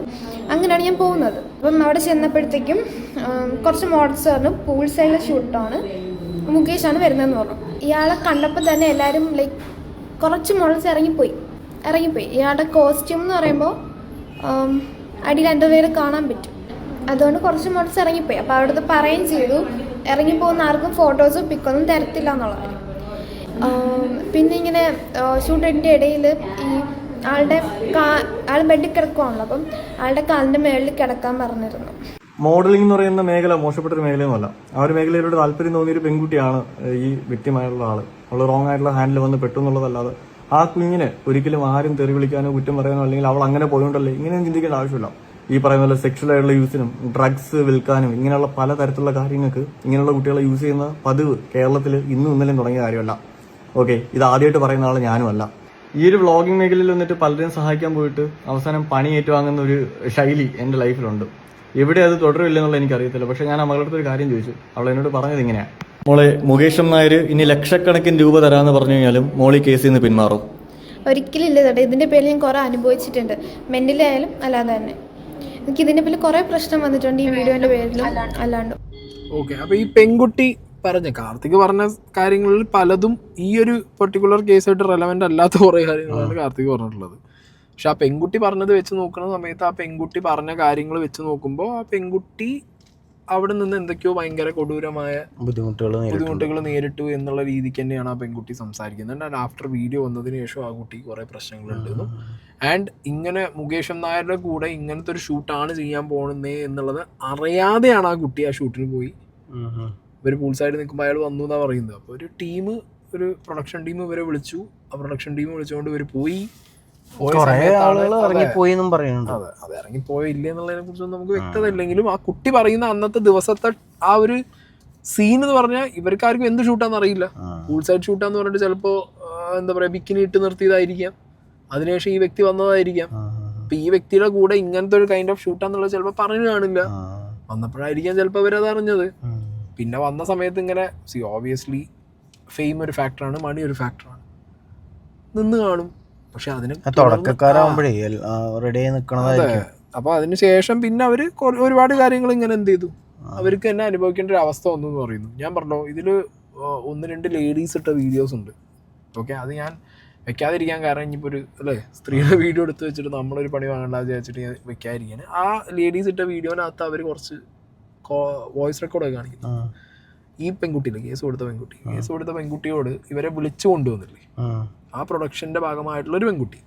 അങ്ങനെയാണ് ഞാൻ പോകുന്നത്. അപ്പം അവിടെ ചെന്നപ്പോഴത്തേക്കും കുറച്ച് മോഡൽസ് പറഞ്ഞു പൂൾ സൈഡിലെ ഷൂട്ടാണ്, മുകേഷാണ് വരുന്നതെന്ന് പറഞ്ഞു. ഇയാളെ കണ്ടപ്പോൾ തന്നെ എല്ലാവരും കുറച്ച് മോഡൽസ് ഇറങ്ങിപ്പോയി. ഇയാളുടെ കോസ്റ്റ്യൂം എന്ന് പറയുമ്പോൾ അടിയിൽ അണ്ടർവെയർ കാണാൻ പറ്റും. അതുകൊണ്ട് കുറച്ച് മോഡൽസ് ഇറങ്ങിപ്പോയി. അപ്പോൾ അവിടുത്തെ പറയുകയും ചെയ്തു ഇറങ്ങിപ്പോകുന്ന ആർക്കും ഫോട്ടോസും പിക്കൊന്നും തരത്തില്ല എന്നുള്ള കാര്യം. പിന്നെ ഇങ്ങനെ ഷൂട്ടിൻ്റെ ഇടയിൽ ഈ ആൾ ബെഡിൽ കിടക്കുവാണല്ലോ, അപ്പം ആളുടെ കാലിൻ്റെ മേളിൽ കിടക്കാൻ പറഞ്ഞിരുന്നു. മോഡലിംഗ് എന്ന് പറയുന്ന മേഖല മോശപ്പെട്ടൊരു മേഖലയൊന്നുമല്ല. ആ ഒരു മേഖലയിലൂടെ താല്പര്യം തോന്നിയൊരു പെൺകുട്ടിയാണ് ഈ വ്യക്തിമായുള്ള ആള്. അവൾ റോങ് ആയിട്ടുള്ള ഹാൻഡിൽ വന്ന് പെട്ടു എന്നുള്ളതല്ലാതെ ആ കുഞ്ഞിനെ ഒരിക്കലും ആരും തെറി വിളിക്കാനോ കുറ്റം പറയാനോ അല്ലെങ്കിൽ അവൾ അങ്ങനെ പോയോണ്ടല്ലേ ഇങ്ങനെയൊന്നും ചിന്തിക്കേണ്ട ആവശ്യമില്ല. ഈ പറയുന്ന പോലെ സെക്ഷൽ ആയിട്ടുള്ള യൂസിനും ഡ്രഗ്സ് വിൽക്കാനും ഇങ്ങനെയുള്ള പല തരത്തിലുള്ള കാര്യങ്ങൾക്ക് ഇങ്ങനെയുള്ള കുട്ടികളെ യൂസ് ചെയ്യുന്ന പതിവ് കേരളത്തിൽ ഇന്നും ഇന്നലെയും തുടങ്ങിയ കാര്യമല്ല. ഓക്കെ, ഇത് ആദ്യമായിട്ട് പറയുന്ന ആൾ ഞാനുമല്ല. ഈ ഒരു വ്ളോഗിംഗ് മേഖലയിൽ വന്നിട്ട് പലരെയും സഹായിക്കാൻ പോയിട്ട് അവസാനം പണി ഏറ്റുവാങ്ങുന്ന ഒരു ശൈലി എൻ്റെ ലൈഫിലുണ്ട്. എവിടെ അത് തുടരില്ലെന്നുള്ള എനിക്കറിയത്തില്ല. പക്ഷെ ഞാൻ ആ മകളുടെ ഒരു കാര്യം ചോദിച്ചു. അവൾ എന്നോട് പറഞ്ഞത് ഇങ്ങനെയാണ്: മോളെ, മുകേഷ് നായർ ഇനി ലക്ഷക്കണക്കിന് രൂപ തരാമെന്ന് പറഞ്ഞു കഴിഞ്ഞാലും മോളി കേസിൽ നിന്ന് പിന്മാറും. ഒരിക്കലും ഇല്ല ചേട്ടാ. ഇതിൻ്റെ പേരിൽ ഞാൻ കുറേ അനുഭവിച്ചിട്ടുണ്ട്, മെൻ്റലി ആയാലും അല്ലാതെ തന്നെ. എനിക്ക് ഇതിൻ്റെ പേരിൽ കുറേ പ്രശ്നം വന്നിട്ടുണ്ട് ഈ വീഡിയോൻ്റെ പേരിലും അല്ലാണ്ട്. ഓക്കെ, അപ്പോൾ ഈ പെൺകുട്ടി കാർത്തിക് പറഞ്ഞ കാര്യങ്ങളിൽ പലതും ഈ ഒരു പെർട്ടിക്കുലർ കേസായിട്ട് റെലവൻ്റ് അല്ലാത്ത കുറേ കാര്യങ്ങളാണ് കാർത്തിക് പറഞ്ഞിട്ടുള്ളത്. പക്ഷെ ആ പെൺകുട്ടി പറഞ്ഞത് വെച്ച് നോക്കുന്ന സമയത്ത് ആ പെൺകുട്ടി പറഞ്ഞ കാര്യങ്ങൾ വെച്ച് നോക്കുമ്പോൾ ആ പെൺകുട്ടി അവിടെ നിന്ന് എന്തൊക്കെയോ ഭയങ്കര കൊടൂരമായ ബുദ്ധിമുട്ടുകൾ നേരിട്ടു എന്നുള്ള രീതിക്ക് തന്നെയാണ് ആ പെൺകുട്ടി സംസാരിക്കുന്നത്. ആൻഡ് ആഫ്റ്റർ വീഡിയോ വന്നതിന് ശേഷം ആ കുട്ടി കുറേ പ്രശ്നങ്ങളുണ്ടായിരുന്നു. ആൻഡ് ഇങ്ങനെ മുകേഷ് നായരുടെ കൂടെ ഇങ്ങനത്തെ ഒരു ഷൂട്ടാണ് ചെയ്യാൻ പോകുന്നത് എന്നുള്ളത് അറിയാതെയാണ് ആ കുട്ടി ആ ഷൂട്ടിന് പോയി. ഇവർ പൂൾ സൈഡ് നിൽക്കുമ്പോൾ അയാൾ വന്നു എന്നാണ് പറയുന്നത്. അപ്പോൾ ഒരു പ്രൊഡക്ഷൻ ടീം ഇവരെ വിളിച്ചു. ആ പ്രൊഡക്ഷൻ ടീം വിളിച്ചുകൊണ്ട് ഇവർ പോയി. പറയുന്നുണ്ട്. അതെ, അത് ഇറങ്ങിപ്പോയോ ഇല്ലേ എന്നുള്ളതിനെ കുറിച്ചൊന്നും നമുക്ക് വ്യക്തത ഇല്ലെങ്കിലും ആ കുട്ടി പറയുന്ന അന്നത്തെ ദിവസത്തെ ആ ഒരു സീൻ എന്ന് പറഞ്ഞാൽ ഇവർക്കാർക്കും എന്ത് ഷൂട്ടാന്ന് അറിയില്ല. പൂൾ സൈഡ് ഷൂട്ടാന്ന് പറഞ്ഞിട്ട് ചിലപ്പോൾ എന്താ പറയുക ബിക്കിനി ഇട്ട് നിർത്തിയതായിരിക്കാം. അതിനുശേഷം ഈ വ്യക്തി വന്നതായിരിക്കാം. അപ്പൊ ഈ വ്യക്തിയുടെ കൂടെ ഇങ്ങനത്തെ ഒരു കൈൻഡ് ഓഫ് ഷൂട്ടാന്നുള്ളത് ചിലപ്പോൾ പറഞ്ഞു കാണില്ല. വന്നപ്പോഴായിരിക്കാം ചിലപ്പോൾ അവരത് അറിഞ്ഞത്. പിന്നെ വന്ന സമയത്ത് ഇങ്ങനെ ഓബിയസ്ലി ഫെയിം ഒരു ഫാക്ടറാണ്, മണി ഒരു ഫാക്ടറാണ്, നിന്ന് കാണും. പക്ഷെ അതിന് തുടക്കക്കാരാകുമ്പോഴേ റെഡി ആയി നിൽക്കണതായിരിക്കും. അപ്പൊ അതിനുശേഷം പിന്നെ അവര് ഒരുപാട് കാര്യങ്ങൾ ഇങ്ങനെ എന്ത് ചെയ്തു, അവർക്ക് തന്നെ അനുഭവിക്കേണ്ട ഒരു അവസ്ഥ വന്നു എന്ന് പറയുന്നു. ഞാൻ പറഞ്ഞോ, ഇതില് 1-2 ലേഡീസ് ഇട്ട വീഡിയോസ് ഉണ്ട്. ഓക്കെ, അത് ഞാൻ വെക്കാതിരിക്കാൻ കാരണം ഇനിയിപ്പോൾ ഒരു സ്ത്രീയുടെ വീഡിയോ എടുത്ത് വെച്ചിട്ട് നമ്മളൊരു പണി വാങ്ങണ്ട വിചാരിച്ചിട്ട് ഞാൻ വെക്കാതിരിക്കാൻ. ആ ലേഡീസ് ഇട്ട വീഡിയോനകത്ത് അവർ കുറച്ച് വോയിസ് റെക്കോർഡൊക്കെ കാണിക്കുന്നു. ഈ പെൺകുട്ടിയില്ലേ കേസ് കൊടുത്ത പെൺകുട്ടിയോട് ഇവരെ വിളിച്ചു കൊണ്ടുവന്നില്ലേ, ആ പ്രൊഡക്ഷന്റെ ഭാഗമായിട്ടുള്ള ഒരു പെൺകുട്ടി,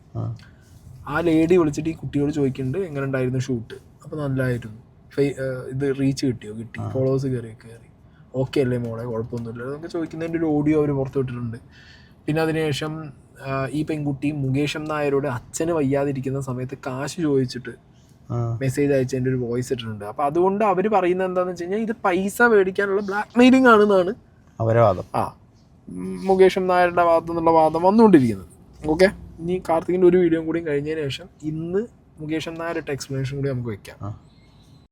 ആ ലേഡി വിളിച്ചിട്ട് ഈ കുട്ടിയോട് ചോദിക്കുന്നുണ്ട് എങ്ങനെ ഉണ്ടായിരുന്നു ഷൂട്ട്. അപ്പോൾ നല്ലതായിരുന്നു, ഇത് റീച്ച് കിട്ടി, ഫോളോവേഴ്സ് കയറി ഓക്കെ അല്ലേ മോളെ, കുഴപ്പമൊന്നുമില്ല എന്നൊക്കെ ചോദിക്കുന്നതിൻ്റെ ഒരു ഓഡിയോ അവർ പുറത്തു വിട്ടിട്ടുണ്ട്. പിന്നെ അതിനുശേഷം ഈ പെൺകുട്ടി മുകേഷ് നായരോട് അച്ഛന് വയ്യാതിരിക്കുന്ന സമയത്ത് കാശ് ചോദിച്ചിട്ട് മെസ്സേജ് അയച്ചതിൻ്റെ ഒരു വോയിസ് ഇട്ടിട്ടുണ്ട്. അപ്പോൾ അതുകൊണ്ട് അവർ പറയുന്നത് എന്താണെന്ന് വെച്ച് കഴിഞ്ഞാൽ ഇത് പൈസ മേടിക്കാനുള്ള ബ്ലാക്ക് മെയിലിംഗ് ആണെന്നാണ് അവരെ വാദം. മുകേഷ് നായരുടെ ഭാഗത്തു നിന്നുള്ള വാദം വന്നുകൊണ്ടിരിക്കുന്നത്. ഓക്കെ, ഇനി കാർത്തികിൻ്റെ ഒരു വീഡിയോ കൂടി കഴിഞ്ഞതിന് ശേഷം ഇന്ന് മുകേഷ് നായരുടെ എക്സ്പ്ലനേഷൻ കൂടി നമുക്ക് വെക്കാം.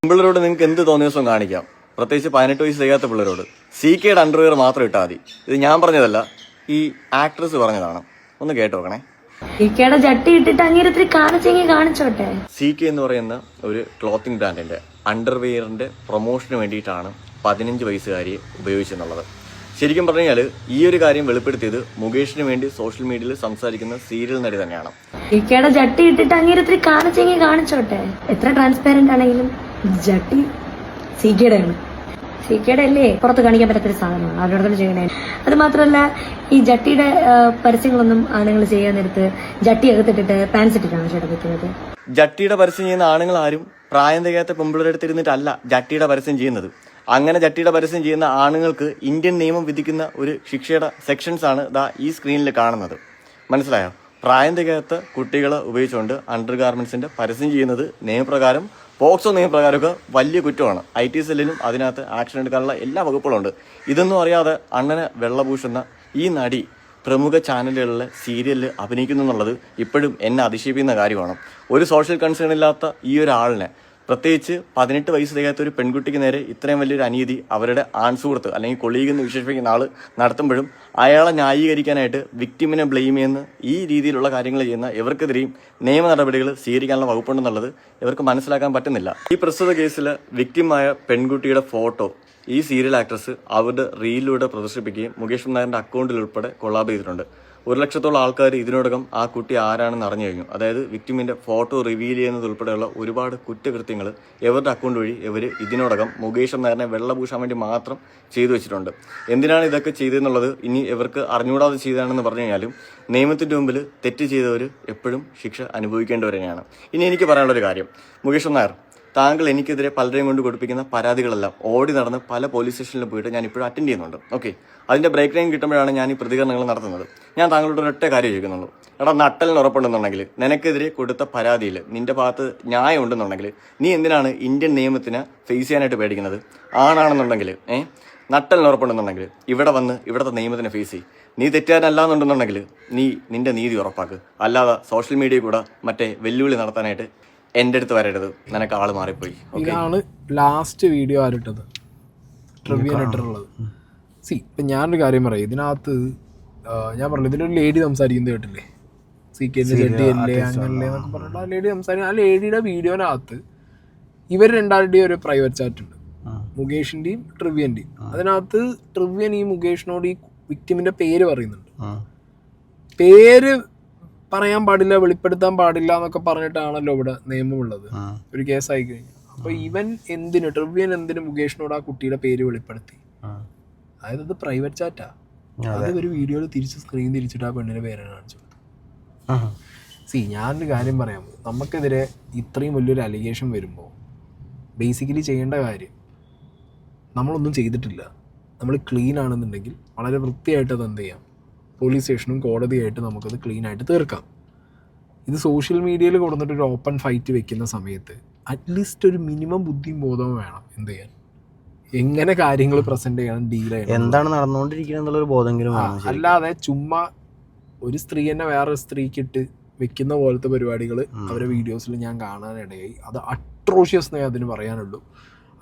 പിള്ളേരോട് നിങ്ങൾക്ക് എന്ത് തോന്നിയ ദിവസം കാണിക്കാം, പ്രത്യേകിച്ച് 18 വയസ്സ് ചെയ്യാത്ത പിള്ളേരോട്. CKയുടെ അണ്ടർവെയർ മാത്രം ഇട്ടാൽ മതി. ഇത് ഞാൻ പറഞ്ഞതല്ല, ഈ ആക്ട്രസ് പറഞ്ഞതാണ്. ഒന്ന് കേട്ട് നോക്കണേ. ജട്ടി ഇട്ടിട്ട് അങ്ങേരത്തിൽ കാണിച്ചോട്ടെ. CK എന്ന് പറയുന്ന ഒരു ക്ലോത്തിങ് ബ്രാൻഡിന്റെ അണ്ടർവെയറിന്റെ പ്രൊമോഷന് വേണ്ടിയിട്ടാണ് 15 വയസ്സുകാരിയെ ഉപയോഗിച്ചെന്നുള്ളത്. ശരിക്കും പറഞ്ഞാൽ ഈ ഒരു കാര്യം വെളിപ്പെടുത്തിയത് മുകേഷിന് വേണ്ടി സോഷ്യൽ മീഡിയയിൽ സംസാരിക്കുന്ന സീരിയൽ നടി തന്നെയാണ്. ജട്ടി ഇട്ടിട്ട് അങ്ങേരത്തിൽ കാണിച്ചോട്ടെ. എത്ര ട്രാൻസ്പാരന്റ് ആണെങ്കിലും ജട്ടി CKയുടെ അല്ലേ പുറത്ത് കാണിക്കാൻ പറ്റാത്തൊരു സാധനമാണ്, അവരുടെ തന്നെ ചെയ്യണേ. അത് മാത്രമല്ല, ഈ ജട്ടിയുടെ പരസ്യങ്ങളൊന്നും ആണുങ്ങൾ ചെയ്യാൻ നേരത്ത് ജട്ടി അകത്തിട്ടിട്ട് പാൻസ് ഇട്ടിട്ടാണ് ചേട്ടാ വെക്കുന്നത്. ജട്ടിയുടെ പരസ്യം ചെയ്യുന്ന ആണുങ്ങൾ ആരും പ്രായം തികയാത്ത പെമ്പിളരുടെ അടുത്തിരുന്നിട്ടല്ല ജട്ടിയുടെ പരസ്യം ചെയ്യുന്നത്. അങ്ങനെ ജട്ടിയുടെ പരസ്യം ചെയ്യുന്ന ആണുങ്ങൾക്ക് ഇന്ത്യൻ നിയമം വിധിക്കുന്ന ഒരു ശിക്ഷയുടെ സെക്ഷൻസ് ആണ് ഈ സ്ക്രീനിൽ കാണുന്നത്. മനസ്സിലായോ? പ്രായം തികയാത്ത കുട്ടികളെ ഉപയോഗിച്ചുകൊണ്ട് അണ്ടർ ഗാർമെന്റ്സിന്റെ പരസ്യം ചെയ്യുന്നത് നിയമപ്രകാരം, പോക്സോ നിയമപ്രകാരമൊക്കെ വലിയ കുറ്റമാണ്. IT സെല്ലിലും അതിനകത്ത് ആക്ഷൻ എടുക്കാനുള്ള എല്ലാ വകുപ്പുകളുണ്ട്. ഇതൊന്നും അറിയാതെ അണ്ണനെ വെള്ളപൂശുന്ന ഈ നടി പ്രമുഖ ചാനലുകളിലെ സീരിയലിൽ അഭിനയിക്കുന്നു എന്നുള്ളത് ഇപ്പോഴും എന്നെ അതിശയിപ്പിക്കുന്ന കാര്യമാണ്. ഒരു സോഷ്യൽ കൺസേൺ ഇല്ലാത്ത ഈ ഒരാളിനെ, പ്രത്യേകിച്ച് 18 വയസ്സ് തികയാത്ത ഒരു പെൺകുട്ടിക്ക് നേരെ ഇത്രയും വലിയൊരു അനീതി അവരുടെ ആൺസുഹൃത്ത് അല്ലെങ്കിൽ കൊളീഗ് എന്ന് വിശേഷിപ്പിക്കുന്ന ആൾ നടത്തുമ്പോഴും അയാളെ ന്യായീകരിക്കാനായിട്ട് വിക്ടിമിനെ ബ്ലെയിം ചെയ്യുന്ന ഈ രീതിയിലുള്ള കാര്യങ്ങൾ ചെയ്യുന്ന ഇവർക്കെതിരെയും നിയമ നടപടികൾ സ്വീകരിക്കാനുള്ള വകുപ്പുണ്ടെന്നുള്ളത് ഇവർക്ക് മനസ്സിലാക്കാൻ പറ്റുന്നില്ല. ഈ പ്രസ്തുത കേസിൽ വിക്ടിമായ പെൺകുട്ടിയുടെ ഫോട്ടോ ഈ സീരിയൽ ആക്ട്രസ് അവരുടെ റീലിലൂടെ പ്രദർശിപ്പിക്കുകയും മുകേഷ് നായരുടെ അക്കൗണ്ടിൽ ഉൾപ്പെടെ കൊളാബ് ചെയ്തിട്ടുണ്ട്. 1 ലക്ഷത്തോളം ആൾക്കാർ ഇതിനോടകം ആ കുട്ടി ആരാണെന്ന് അറിഞ്ഞു കഴിഞ്ഞു. അതായത് വിക്ടിമിന്റെ ഫോട്ടോ റിവീൽ ചെയ്യുന്നത് ഉൾപ്പെടെയുള്ള ഒരുപാട് കുറ്റകൃത്യങ്ങൾ ഇവരുടെ അക്കൗണ്ട് വഴി ഇവർ ഇതിനോടകം മുകേഷ് നായരിനെ വെള്ളപൂശാൻ വേണ്ടി മാത്രം ചെയ്തു വെച്ചിട്ടുണ്ട്. എന്തിനാണ് ഇതൊക്കെ ചെയ്തതെന്നുള്ളത് ഇനി ഇവർക്ക് അറിഞ്ഞുകൂടാതെ ചെയ്തതാണെന്ന് പറഞ്ഞു കഴിഞ്ഞാലും നിയമത്തിന്റെ മുമ്പിൽ തെറ്റ് ചെയ്തവർ എപ്പോഴും ശിക്ഷ അനുഭവിക്കേണ്ടവർ തന്നെയാണ്. ഇനി എനിക്ക് പറയാനുള്ളൊരു കാര്യം, മുകേഷ് നായർ താങ്കൾ എനിക്കെതിരെ പലരെയും കൊണ്ട് കൊടുപ്പിക്കുന്ന പരാതികളെല്ലാം ഓടി നടന്ന് പല പോലീസ് സ്റ്റേഷനിലും പോയിട്ട് ഞാൻ ഇപ്പോഴും അറ്റൻഡ് ചെയ്യുന്നുണ്ട്. ഓക്കെ, അതിൻ്റെ ബ്രേക്ക് ടൈം കിട്ടുമ്പോഴാണ് ഞാൻ ഈ പ്രതികരണങ്ങൾ നടത്തുന്നത്. ഞാൻ താങ്കളോട് ഒരൊറ്റ കാര്യം ചോദിക്കുന്നുള്ളൂ. എടാ, നട്ടലിന് ഉറപ്പുണ്ടെന്നുണ്ടെങ്കിൽ, നിനക്കെതിരെ കൊടുത്ത പരാതിയിൽ നിന്റെ ഭാഗത്ത് ന്യായം ഉണ്ടെന്നുണ്ടെങ്കിൽ, നീ എന്തിനാണ് ഇന്ത്യൻ നിയമത്തിന് ഫേസ് ചെയ്യാനായിട്ട് പേടിക്കുന്നത്? ആണാണെന്നുണ്ടെങ്കിൽ നട്ടലിന് ഉറപ്പുണ്ടെന്നുണ്ടെങ്കിൽ ഇവിടെ വന്ന് ഇവിടുത്തെ നിയമത്തിനെ ഫേസ് ചെയ്യും. നീ തെറ്റുകാരനല്ലാന്നുണ്ടെന്നുണ്ടെങ്കിൽ നീ നിന്റെ നീതി ഉറപ്പാക്ക്. അല്ലാതെ സോഷ്യൽ മീഡിയയിൽ കൂടെ മറ്റേ വെല്ലുവിളി നടത്താനായിട്ട് എൻ്റെ അടുത്ത് വരരുത്. നിനക്ക് ആള് മാറിപ്പോയി. ഇതാണ് ലാസ്റ്റ് വീഡിയോ ആരിട്ടത്, ട്രിവ്യൻ ഇട്ടിട്ടുള്ളത്. ഇപ്പം ഞാനൊരു കാര്യം പറയാം. ഇതിനകത്ത് ഞാൻ പറഞ്ഞു, ഇതിലൊരു ലേഡി സംസാരിക്കുന്നത് കേട്ടില്ലേ, CK ചെട്ടിയല്ലേ അങ്ങനല്ലേ എന്നൊക്കെ പറഞ്ഞിട്ട് ആ ലേഡി സംസാരിക്കും. ആ ലേഡിയുടെ വീഡിയോനകത്ത് ഇവർ രണ്ടാളുടെയും ഒരു പ്രൈവറ്റ് ചാറ്റ് ഉണ്ട്, മുകേഷിന്റെയും ട്രിവ്യന്റെയും. അതിനകത്ത് ട്രിവ്യൻ ഈ മുകേഷിനോട് ഈ വിക്ടിമിന്റെ പേര് പറയുന്നുണ്ട്. പേര് പറയാൻ പാടില്ല, വെളിപ്പെടുത്താൻ പാടില്ല എന്നൊക്കെ പറഞ്ഞിട്ടാണല്ലോ ഇവിടെ നിയമമുള്ളത് ഒരു കേസായി കഴിഞ്ഞാൽ. അപ്പൊ ഇവൻ എന്തിനു, ട്രിവ്യൻ എന്തിനു മുകേഷിനോട് ആ കുട്ടിയുടെ പേര് വെളിപ്പെടുത്തി? അതായത് അത് പ്രൈവറ്റ് ചാറ്റാ. അത് ഒരു വീഡിയോയിൽ തിരിച്ച് സ്ക്രീൻ തിരിച്ചിട്ട് ആ പെണ്ണിന്റെ പേരാണ് കാണിച്ചു കൊടുത്തത്. ഞാനൊരു കാര്യം പറയാം, നമുക്കെതിരെ ഇത്രയും വലിയൊരു അലിഗേഷൻ വരുമ്പോൾ ബേസിക്കലി ചെയ്യേണ്ട കാര്യം, നമ്മളൊന്നും ചെയ്തിട്ടില്ല, നമ്മൾ ക്ലീൻ ആണെന്നുണ്ടെങ്കിൽ വളരെ വൃത്തിയായിട്ട് അത് എന്ത് ചെയ്യാം, പോലീസ് സ്റ്റേഷനും കോടതിയായിട്ട് നമുക്കത് ക്ലീൻ ആയിട്ട് തീർക്കാം. ഇത് സോഷ്യൽ മീഡിയയിൽ കൊടുത്തിട്ട് ഒരു ഓപ്പൺ ഫൈറ്റ് വെക്കുന്ന സമയത്ത് അറ്റ്ലീസ്റ്റ് ഒരു മിനിമം ബുദ്ധിയും ബോധവും വേണം എന്ത് ചെയ്യാൻ, എങ്ങനെ കാര്യങ്ങൾ പ്രസന്റ് ചെയ്യണം, ഡീൽ ചെയ്യണം, എന്താണ് നടന്നുകൊണ്ടിരിക്കുന്നത് എന്നുള്ളൊരു ബോധമെങ്കിലും. അല്ലാതെ ചുമ്മാ ഒരു സ്ത്രീ തന്നെ വേറൊരു സ്ത്രീക്കിട്ട് വെക്കുന്ന പോലത്തെ പരിപാടികൾ അവരുടെ വീഡിയോസിൽ ഞാൻ കാണാനിടയായി. അത് അട്രോഷ്യസ് എന്നേ അതിന് പറയാനുള്ളൂ.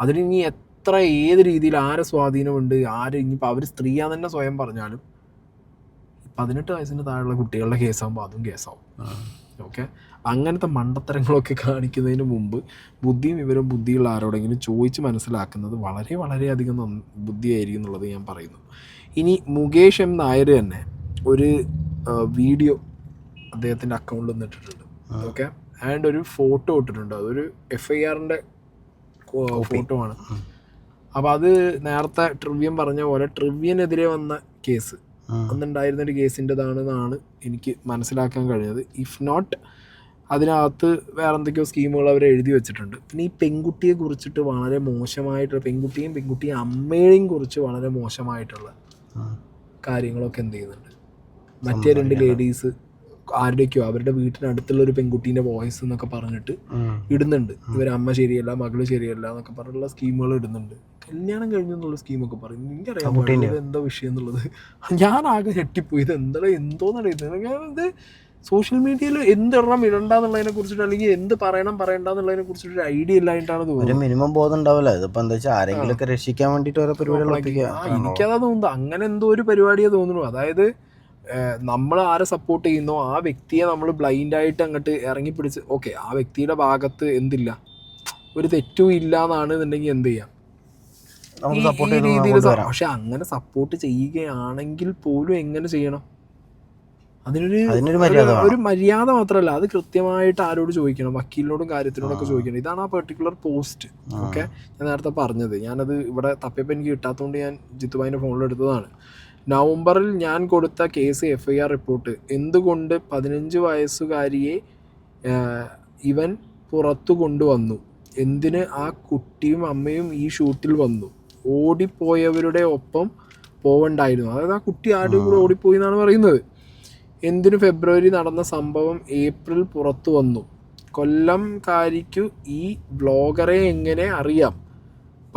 അതിന് ഇനി എത്ര ഏത് രീതിയിൽ ആരെ സ്വാധീനമുണ്ട്, ആര് ഇനിയിപ്പോൾ അവർ സ്ത്രീയാന്ന് തന്നെ സ്വയം പറഞ്ഞാലും 18 വയസ്സിന് താഴെയുള്ള കുട്ടികളുടെ കേസാകുമ്പോൾ അതും കേസാവും. ഓക്കെ, അങ്ങനത്തെ മണ്ടത്തരങ്ങളൊക്കെ കാണിക്കുന്നതിന് മുമ്പ് ബുദ്ധിയും വിവരവും ബുദ്ധിയുള്ള ആരോടെങ്കിലും ചോദിച്ച് മനസ്സിലാക്കുന്നത് വളരെ വളരെയധികം ബുദ്ധിയായിരിക്കും എന്നുള്ളത് ഞാൻ പറയുന്നു. ഇനി മുകേഷ് M. നായർ തന്നെ ഒരു വീഡിയോ അദ്ദേഹത്തിൻ്റെ അക്കൗണ്ടിൽ നിന്ന് ഇട്ടിട്ടുണ്ട്. ഓക്കെ, ആൻഡ് ഒരു ഫോട്ടോ ഇട്ടിട്ടുണ്ട്. അതൊരു FIRൻ്റെ ഫോട്ടോ ആണ്. അപ്പോൾ അത് നേരത്തെ ട്രിവ്യൻ പറഞ്ഞ പോലെ ട്രിവ്യനെതിരെ വന്ന കേസ്, അന്നുണ്ടായിരുന്നൊരു കേസിൻ്റെതാണെന്നാണ് എനിക്ക് മനസ്സിലാക്കാൻ കഴിഞ്ഞത്. ഇഫ് നോട്ട് അതിനകത്ത് വേറെ എന്തൊക്കെയോ സ്കീമുകൾ അവർ എഴുതി വെച്ചിട്ടുണ്ട്. പിന്നെ ഈ പെൺകുട്ടിയെ കുറിച്ചിട്ട് വളരെ മോശമായിട്ടുള്ള, പെൺകുട്ടിയും അമ്മയെയും കുറിച്ച് വളരെ മോശമായിട്ടുള്ള കാര്യങ്ങളൊക്കെ എന്ത് ചെയ്യുന്നുണ്ട്. മറ്റേ 2 ലേഡീസ് ആരുടെയൊക്കെയോ അവരുടെ വീട്ടിനടുത്തുള്ള ഒരു പെൺകുട്ടീൻ്റെ വോയിസ് എന്നൊക്കെ പറഞ്ഞിട്ട് ഇടുന്നുണ്ട്. ഇവരമ്മ ശരിയല്ല, മകള് ശരിയല്ല എന്നൊക്കെ പറഞ്ഞിട്ടുള്ള സ്കീമുകൾ ഇടുന്നുണ്ട്. കല്യാണം കഴിഞ്ഞു എന്നുള്ള സ്കീമൊക്കെ പറയും. എനിക്കറിയാം എന്തോ വിഷയം എന്നുള്ളത്. ഞാൻ ആകെ ഞെട്ടിപ്പോയി. ഇത് എന്തോന്നറിയുന്നത്. ഞാനത് സോഷ്യൽ മീഡിയയിൽ എന്തിടണം ഇടണ്ടെന്നുള്ളതിനെ കുറിച്ചിട്ട്, അല്ലെങ്കിൽ എന്ത് പറയണ്ടെന്നുള്ളതിനെ കുറിച്ചിട്ട് ഒരു ഐഡിയ ഇല്ലായിട്ടാണ് തോന്നുന്നത്. മിനിമം ബോധം ഉണ്ടാവില്ല. ഇതിപ്പോ എന്താ വെച്ചാൽ ആരെങ്കിലും ഒക്കെ രക്ഷിക്കാൻ വേണ്ടിട്ട് ഓരോ പരിപാടികളൊക്കെ. എനിക്കതാ തോന്നുന്നത്, അങ്ങനെ എന്തോ ഒരു പരിപാടിയെ തോന്നുന്നു. അതായത് നമ്മൾ ആരെ സപ്പോർട്ട് ചെയ്യുന്നോ ആ വ്യക്തിയെ നമ്മൾ ബ്ലൈൻഡായിട്ട് അങ്ങോട്ട് ഇറങ്ങിപ്പിടിച്ച്, ഓക്കെ ആ വ്യക്തിയുടെ ഭാഗത്ത് എന്തില്ല, ഒരു തെറ്റും ഇല്ല എന്നാണ് എന്നുണ്ടെങ്കിൽ എന്ത് ചെയ്യാം, ഈ രീതിയിൽ. പക്ഷെ അങ്ങനെ സപ്പോർട്ട് ചെയ്യുകയാണെങ്കിൽ പോലും എങ്ങനെ ചെയ്യണം, ഒരു മര്യാദ മാത്രമല്ല, അത് കൃത്യമായിട്ട് ആരോട് ചോദിക്കണം, വക്കീലിനോടും കാര്യത്തിനോടൊക്കെ ചോദിക്കണം. ഇതാണ് ആ പെർട്ടിക്കുലർ പോസ്റ്റ്. ഓക്കെ, ഞാൻ നേരത്തെ പറഞ്ഞത്, ഞാനത് ഇവിടെ തപ്പിയപ്പോൾ എനിക്ക് കിട്ടാത്തതുകൊണ്ട് ഞാൻ ജിത്തുഭായിൻ്റെ ഫോണിലെടുത്തതാണ്. നവംബറിൽ ഞാൻ കൊടുത്ത കേസ് FIR റിപ്പോർട്ട്, എന്തുകൊണ്ട് 15 വയസ്സുകാരിയെ ഇവൻ പുറത്തു കൊണ്ടുവന്നു, എന്തിന് ആ കുട്ടിയും അമ്മയും ഈ ഷൂട്ടിൽ വന്നു, ഓടിപ്പോയവരുടെ ഒപ്പം പോവണ്ടായിരുന്നു. അതായത് ആ കുട്ടി ആരുടെ കൂടെ ഓടിപ്പോയി എന്നാണ് പറയുന്നത്. എന്തിനു ഫെബ്രുവരി നടന്ന സംഭവം ഏപ്രിൽ പുറത്തു വന്നു, കൊല്ലംകാരിക്കു ഈ ബ്ലോഗറെ എങ്ങനെ അറിയാം,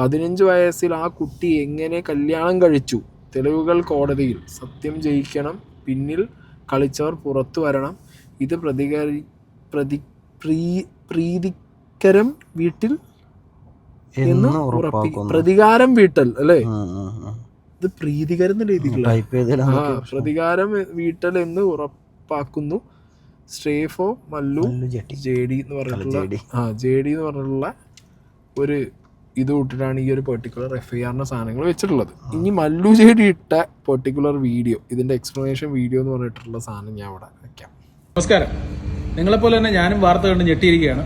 15 വയസ്സിൽ ആ കുട്ടി എങ്ങനെ കല്യാണം കഴിച്ചു, തെളിവുകൾ കോടതിയിൽ, സത്യം ജയിക്കണം, പിന്നിൽ കളിച്ചവർ പുറത്തു വരണം, ഇത് പ്രീതികരം വീട്ടിൽ എന്ന് പ്രതികാരം വീട്ടൽ അല്ലേ, ഇത് പ്രീതികരം പ്രതികാരം വീട്ടൽ എന്ന് ഉറപ്പാക്കുന്നു. സ്ട്രേഫോ മല്ലു JD എന്ന് പറഞ്ഞിട്ടുള്ള ഒരു ഇത് വിട്ടിട്ടാണ് ഈ ഒരു പെർട്ടിക്കുലർ FIRന്റെ സാധനങ്ങൾ വെച്ചിട്ടുള്ളത്. ഇനി മല്ലു JD ഇട്ട പെർട്ടിക്കുലർ വീഡിയോ, ഇതിന്റെ എക്സ്പ്ലനേഷൻ വീഡിയോ എന്ന് പറഞ്ഞിട്ടുള്ള സാധനം ഞാൻ ഇവിടെ വെക്കാം. നമസ്കാരം. നിങ്ങളെപ്പോലെ തന്നെ ഞാനും വാർത്ത കണ്ട് ഞെട്ടിയിരിക്കുകയാണ്.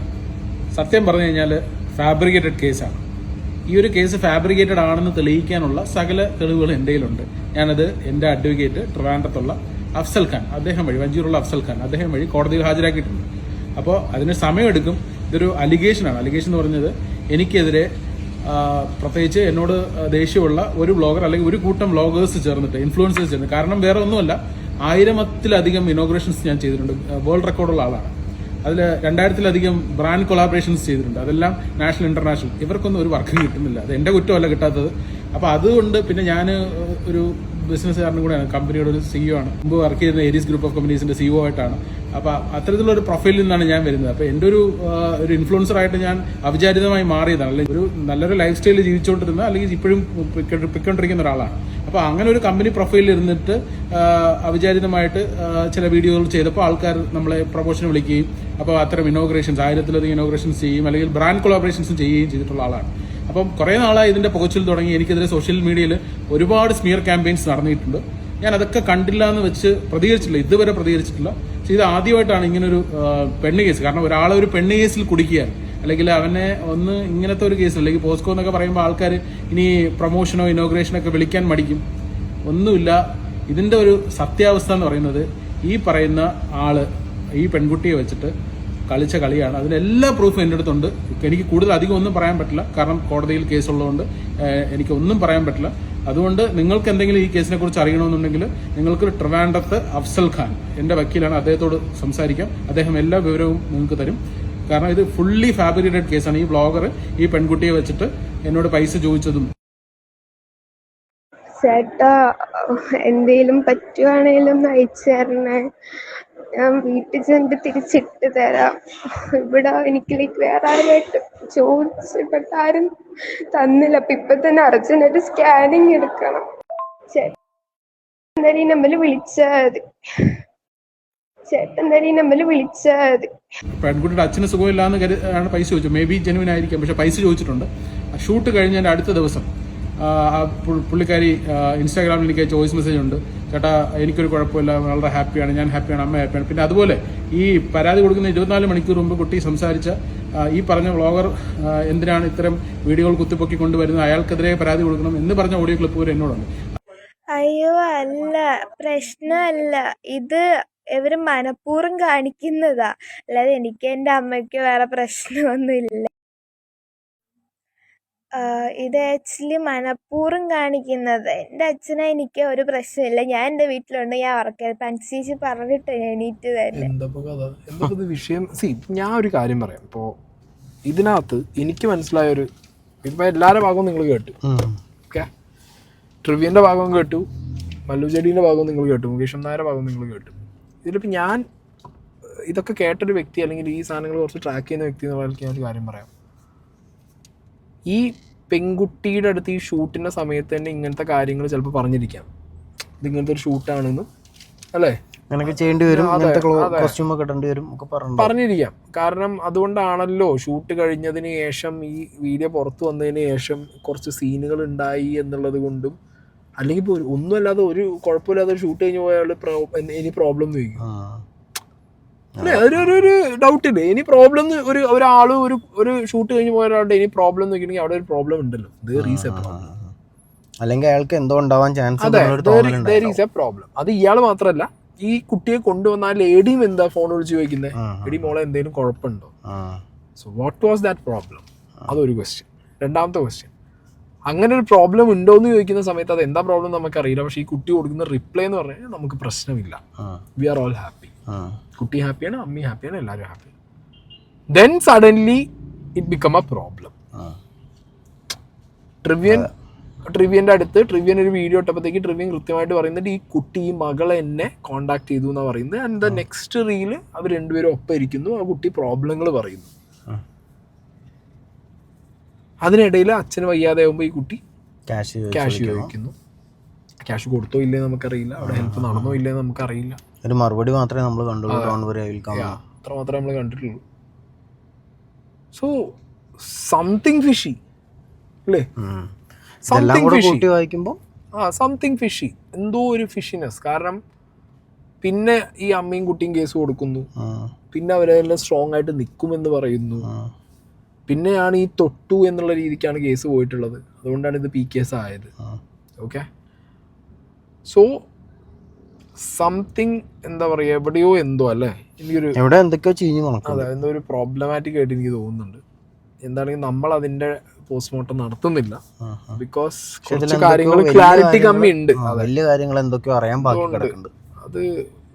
സത്യം പറഞ്ഞു കഴിഞ്ഞാൽ ഫാബ്രിക്കേറ്റഡ് കേസാണ്. ഈ ഒരു കേസ് ഫാബ്രിക്കേറ്റഡ് ആണെന്ന് തെളിയിക്കാനുള്ള സകല തെളിവുകൾ എൻ്റെ കയ്യിലുണ്ട്. ഞാനത് എൻ്റെ അഡ്വക്കേറ്റ് ട്രിവാൻഡ്രത്തുള്ള അഫ്സൽ ഖാൻ, അദ്ദേഹം വഴി, വഞ്ചിയൂരുള്ള അഫ്സൽ ഖാൻ, അദ്ദേഹം വഴി കോടതിയിൽ ഹാജരാക്കിയിട്ടുണ്ട്. അപ്പോൾ അതിന് സമയമെടുക്കും. ഇതൊരു അലിഗേഷനാണ്. അലിഗേഷൻ എന്ന് പറഞ്ഞത് എനിക്കെതിരെ പ്രത്യേകിച്ച് എന്നോട് ദേഷ്യമുള്ള ഒരു ബ്ലോഗർ അല്ലെങ്കിൽ ഒരു കൂട്ടം വ്ളോഗേഴ്സ് ചേർന്നിട്ട്, ഇൻഫ്ലുവൻസേഴ്സ് ചേർന്ന്, കാരണം വേറെ ഒന്നുമല്ല, 1000-ത്തിലധികം ഇനോഗ്രേഷൻസ് ഞാൻ ചെയ്തിട്ടുണ്ട്. വേൾഡ് റെക്കോർഡുള്ള ആളാണ്. അതിൽ 2000-ത്തിലധികം ബ്രാൻഡ് കൊളാബറേഷൻസ് ചെയ്തിട്ടുണ്ട്. അതെല്ലാം നാഷണൽ ഇന്റർനാഷണൽ. ഇവർക്കൊന്നും ഒരു വർക്കും കിട്ടുന്നില്ല. അത് എൻ്റെ കുറ്റമല്ല കിട്ടാത്തത്. അപ്പോൾ അതുകൊണ്ട് പിന്നെ ഞാൻ ഒരു ബിസിനസ്സുകാരനും കൂടെയാണ്, കമ്പനിയുടെ ഒരു CEO ആണ്. മുമ്പ് വർക്ക് ചെയ്യുന്ന ഏരീസ് ഗ്രൂപ്പ് ഓഫ് കമ്പനീസിന്റെ CEO ആയിട്ടാണ്. അപ്പോൾ അത്തരത്തിലുള്ള ഒരു പ്രൊഫൈലിൽ നിന്നാണ് ഞാൻ വരുന്നത്. അപ്പോൾ എൻ്റെ ഒരു ഇൻഫ്ലുവൻസറായിട്ട് ഞാൻ അവിചാരിതമായി മാറിയതാണ്. അല്ലെങ്കിൽ ഒരു നല്ലൊരു ലൈഫ് സ്റ്റൈലിൽ ജീവിച്ചുകൊണ്ടിരുന്ന, അല്ലെങ്കിൽ ഇപ്പോഴും പൊയ്ക്കൊണ്ടിരിക്കുന്ന ഒരാളാണ്. അപ്പോൾ അങ്ങനെ ഒരു കമ്പനി പ്രൊഫൈലിൽ ഇരുന്നിട്ട് അവിചാരിതമായിട്ട് ചില വീഡിയോകൾ ചെയ്തപ്പോൾ ആൾക്കാർ നമ്മളെ പ്രൊമോഷൻ വിളിക്കുകയും, അപ്പോൾ അത്തരം ഇനോഗ്രേഷൻസ് 1000-ത്തിലധികം ഇനോഗ്രേഷൻസ് ചെയ്യുകയും അല്ലെങ്കിൽ ബ്രാൻഡ് കൊളാബറേഷൻസും ചെയ്യുകയും ചെയ്തിട്ടുള്ള ആളാണ്. അപ്പം കുറേ നാളായി ഇതിന്റെ പുകച്ചിൽ തുടങ്ങി. എനിക്കെതിരെ സോഷ്യൽ മീഡിയയിൽ ഒരുപാട് സ്മിയർ ക്യാമ്പയിൻസ് നടന്നിട്ടുണ്ട്. ഞാൻ അതൊക്കെ കണ്ടില്ല എന്ന് വെച്ച് പ്രതികരിച്ചിട്ടില്ല, ഇതുവരെ പ്രതികരിച്ചിട്ടില്ല. പക്ഷേ ഇത് ആദ്യമായിട്ടാണ് ഇങ്ങനൊരു പെണ്ണ് കേസ്. കാരണം ഒരാളെ ഒരു പെണ്ണ് കേസിൽ കുടിക്കുക, അല്ലെങ്കിൽ അവനെ ഒന്ന് ഇങ്ങനത്തെ ഒരു കേസ്, അല്ലെങ്കിൽ പോസ്കോ എന്നൊക്കെ പറയുമ്പോൾ ആൾക്കാർ ഇനി പ്രൊമോഷനോ ഇനോഗ്രേഷനോ ഒക്കെ വിളിക്കാൻ മടിക്കും. ഒന്നുമില്ല. ഇതിന്റെ ഒരു സത്യാവസ്ഥ എന്ന് പറയുന്നത്, ഈ പറയുന്ന ആള് ഈ പെൺകുട്ടിയെ വെച്ചിട്ട് കളിച്ച കളിയാണ്. അതിനെല്ലാ പ്രൂഫും എൻ്റെ അടുത്തുണ്ട്. എനിക്ക് കൂടുതൽ അധികം ഒന്നും പറയാൻ പറ്റില്ല, കാരണം കോടതിയിൽ കേസുള്ളതുകൊണ്ട് എനിക്ക് ഒന്നും പറയാൻ പറ്റില്ല. അതുകൊണ്ട് നിങ്ങൾക്ക് എന്തെങ്കിലും ഈ കേസിനെ കുറിച്ച് അറിയണമെന്നുണ്ടെങ്കിൽ നിങ്ങൾക്ക് ട്രിവാൻഡ്രത്ത് അഫ്സൽ ഖാൻ, എൻ്റെ വക്കീലാണ്, അദ്ദേഹത്തോട് സംസാരിക്കാം. അദ്ദേഹം എല്ലാ വിവരവും നിങ്ങൾക്ക് തരും. കാരണം ഇത് ഫുള്ളി ഫാബ്രിക്കേറ്റഡ് കേസാണ്. ഈ വ്ളോഗർ ഈ പെൺകുട്ടിയെ വെച്ചിട്ട് എന്നോട് പൈസ ചോദിച്ചതും. ചേട്ടാ, എന്തേലും പറ്റുവാണേലും അയച്ചു തരണേ. ഞാൻ വീട്ടിൽ ചെന്നിട്ട് തിരിച്ചിട്ട് തരാം. ഇവിടെ എനിക്ക് വേറെ ആരുമായിട്ട് ചോദിച്ചിട്ട് ആരും തന്നില്ല. അപ്പൊ ഇപ്പൊ തന്നെ അർജന്റായിട്ട് സ്കാനിങ് എടുക്കണം. ചേട്ടൻ എന്തായാലും ഈ നമ്പറിൽ വിളിച്ചാൽ മതി. പെൺകുട്ടിയുടെ അച്ഛന് സുഖമില്ലാന്ന് ആണ് പൈസ ചോദിച്ചത്. മേ ബി ജെനുവിൻ ആയിരിക്കാം, പക്ഷെ പൈസ ചോദിച്ചിട്ടുണ്ട്. ഷൂട്ട് കഴിഞ്ഞതിന്റെ അടുത്ത ദിവസം പുള്ളിക്കാരി ഇൻസ്റ്റാഗ്രാമിൽ എനിക്ക് വോയിസ് മെസ്സേജ് ഉണ്ട്, ചേട്ടാ എനിക്കൊരു കുഴപ്പമില്ല, വളരെ ഹാപ്പിയാണ്, ഞാൻ ഹാപ്പിയാണ്, അമ്മ ഹാപ്പിയാണ്. പിന്നെ അതുപോലെ ഈ പരാതി കൊടുക്കുന്ന 24 മണിക്കൂർ മുമ്പ് കുട്ടി സംസാരിച്ച ഈ പറഞ്ഞ വ്ളോഗർ എന്തിനാണ് ഇത്തരം വീഡിയോകൾ കുത്തിപ്പൊക്കി കൊണ്ടുവരുന്നത്, അയാൾക്കെതിരെ പരാതി കൊടുക്കണം എന്ന് പറഞ്ഞ ഓഡിയോ ക്ലിപ്പ് വരെ എന്നോടുണ്ട്. അയ്യോ അല്ല, പ്രശ്നമല്ല. ഇത് ഇവര് മനഃപൂർവ്വം കാണിക്കുന്നതാ, അല്ലാതെ എനിക്ക് എൻ്റെ അമ്മയ്ക്ക് വേറെ പ്രശ്നമൊന്നുമില്ല. ഇത് ആക്ച്വലി മനഃപൂർവ്വം കാണിക്കുന്നത്. എൻ്റെ അച്ഛനെ എനിക്ക് ഒരു പ്രശ്നമില്ല. ഞാൻ എൻ്റെ വീട്ടിലുണ്ട്, ഞാൻ ഉറക്കരുത്. പഞ്ചേച്ചി പറഞ്ഞിട്ട് എണീറ്റ് തന്നെ. എന്താ വിഷയം? ഞാൻ ഒരു കാര്യം പറയാം. ഇപ്പോൾ ഇതിനകത്ത് എനിക്ക് മനസ്സിലായൊരു, ഇപ്പം എല്ലാവരുടെ ഭാഗവും നിങ്ങൾ കേട്ടു. ഓക്കെ, ട്രിവിയൻ്റെ ഭാഗവും കേട്ടു, മല്ലു ചെടീൻ്റെ ഭാഗവും നിങ്ങൾ കേട്ടു, മുകേഷ് നായരുടെ ഭാഗവും നിങ്ങൾ കേട്ടു. ഇതിലിപ്പോൾ ഞാൻ ഇതൊക്കെ കേട്ടൊരു വ്യക്തി, അല്ലെങ്കിൽ ഈ സാധനങ്ങൾ കുറച്ച് ട്രാക്ക് ചെയ്യുന്ന വ്യക്തി എന്നുള്ള ഞാൻ ഒരു കാര്യം പറയാം. ഈ പെൺകുട്ടിയുടെ അടുത്ത് ഈ ഷൂട്ടിൻ്റെ സമയത്ത് തന്നെ ഇങ്ങനത്തെ കാര്യങ്ങൾ ചിലപ്പോൾ പറഞ്ഞിരിക്കാം, ഇത് ഇങ്ങനത്തെ ഒരു ഷൂട്ടാണെന്ന്, അല്ലേ? ചെയ്യേണ്ടി വരും, പറഞ്ഞിരിക്കാം. കാരണം അതുകൊണ്ടാണല്ലോ ഷൂട്ട് കഴിഞ്ഞതിന് ശേഷം ഈ വീഡിയോ പുറത്തു വന്നതിന് ശേഷം കുറച്ച് സീനുകൾ ഉണ്ടായി എന്നുള്ളത് കൊണ്ടും, അല്ലെങ്കിൽ ഇപ്പോൾ ഒന്നുമല്ലാതെ ഒരു കുഴപ്പമില്ലാതെ ഷൂട്ട് കഴിഞ്ഞ് പോയാൽ ഇനി പ്രോബ്ലം ചോദിക്കും, അല്ലേ? അതൊരു ഡൗട്ടില്ലേ? ഇനി പ്രോബ്ലം ഒരാൾ ഒരു ഷൂട്ട് കഴിഞ്ഞ് പോയ ഒരാളുടെ ഇനി പ്രോബ്ലം നോക്കിയിട്ടുണ്ടെങ്കിൽ അവിടെ ഒരു പ്രോബ്ലം ഉണ്ടല്ലോ. അല്ലെങ്കിൽ അയാൾക്ക് എന്തോ ഉണ്ടാവാൻ ചാൻസ്. A problem. അത് ഇയാൾ മാത്രമല്ല, ഈ കുട്ടിയെ കൊണ്ടുവന്ന ആ ലേഡിയും എന്താ ഫോൺ വിളിച്ച് ചോദിക്കുന്നത്, എടി മോളെ എന്തെങ്കിലും കുഴപ്പമുണ്ടോ? So what was that problem? അതൊരു ക്വസ്റ്റ്യൻ. രണ്ടാമത്തെ ക്വസ്റ്റ്യൻ, അങ്ങനെ ഒരു പ്രോബ്ലം ഉണ്ടോ എന്ന് ചോദിക്കുന്ന സമയത്ത് അത് എന്താ പ്രോബ്ലം നമുക്കറിയില്ല. പക്ഷേ ഈ കുട്ടി കൊടുക്കുന്ന റിപ്ലൈ എന്ന് പറഞ്ഞു കഴിഞ്ഞാൽ നമുക്ക് പ്രശ്നമില്ല, വി ആർ ഓൾ ഹാപ്പി, കുട്ടി ഹാപ്പിയാണ്, അമ്മി ഹാപ്പിയാണ്, എല്ലാവരും ഹാപ്പിയാണ്. Then suddenly it become a problem. ട്രിവിയൻ്റെ അടുത്ത് ട്രിവിയൻ ഒരു വീഡിയോ ഇട്ടപ്പോഴത്തേക്ക് ട്രിവിയൻ കൃത്യമായിട്ട് പറയുന്നത് ഈ കുട്ടി ഈ മകളെ എന്നെ കോണ്ടാക്ട് ചെയ്തു എന്നാണ് പറയുന്നത്. ആൻഡ് ദ നെക്സ്റ്റ് റീല് അവർ രണ്ടുപേരും ഒപ്പം ഇരിക്കുന്നു, ആ കുട്ടി പ്രോബ്ലങ്ങൾ പറയുന്നു. അതിനിടയിൽ അച്ഛന് വയ്യാതെ ആകുമ്പോൾ ഈ കുട്ടി ക്യാഷ് ചോദിക്കുന്നു. ക്യാഷ് കൊടുത്തോ ഇല്ലേ നമുക്കറിയില്ല, അവിടെ ഹെൽപ്പ് നടന്നോ ഇല്ലേ നമുക്കറിയില്ല. ഒരു മറുപടി മാത്രമേ നമ്മൾ കണ്ടുള്ളൂ, അത്ര മാത്രമേ നമ്മൾ കണ്ടിട്ടുള്ളൂ. സോ സംതിങ് ഫിഷി അല്ലേ? സംതിങ് ഫിഷി, എന്തോ ഒരു ഫിഷിനെസ്. കാരണം പിന്നെ ഈ അമ്മയും കുട്ടിയും കേസ് കൊടുക്കുന്നു, പിന്നെ അവരെല്ലാം സ്ട്രോങ് ആയിട്ട് നിൽക്കുമെന്ന് പറയുന്നു. പിന്നെയാണ് ഈ തൊട്ടു എന്നുള്ള രീതിക്കാണ് കേസ് പോയിട്ടുള്ളത്, അതുകൊണ്ടാണ് ഇത് പി കേസ് ആയത്. ഓക്കെ, സോ സംതിങ് എന്താ പറയുക എവിടെയോ എന്തോ അല്ലേ എനിക്കൊരു എവിടെ എന്തൊക്കെയോ ചീഞ്ഞു നടക്കും. അതെ എന്തോ ഒരു പ്രോബ്ലമാറ്റിക് ആയിട്ട് എനിക്ക് തോന്നുന്നുണ്ട്. എന്താണെങ്കിൽ നമ്മൾ അതിന്റെ പോസ്റ്റ്മോർട്ടം നടത്തുന്നില്ല ബിക്കോസ് കുറച്ച് കാര്യങ്ങൾ ക്ലാരിറ്റി കമ്മി ഉണ്ട്. വലിയ കാര്യങ്ങൾ എന്തൊക്കെയോ അറിയാൻ ബാക്കി കിടക്കുന്നുണ്ട്. അത്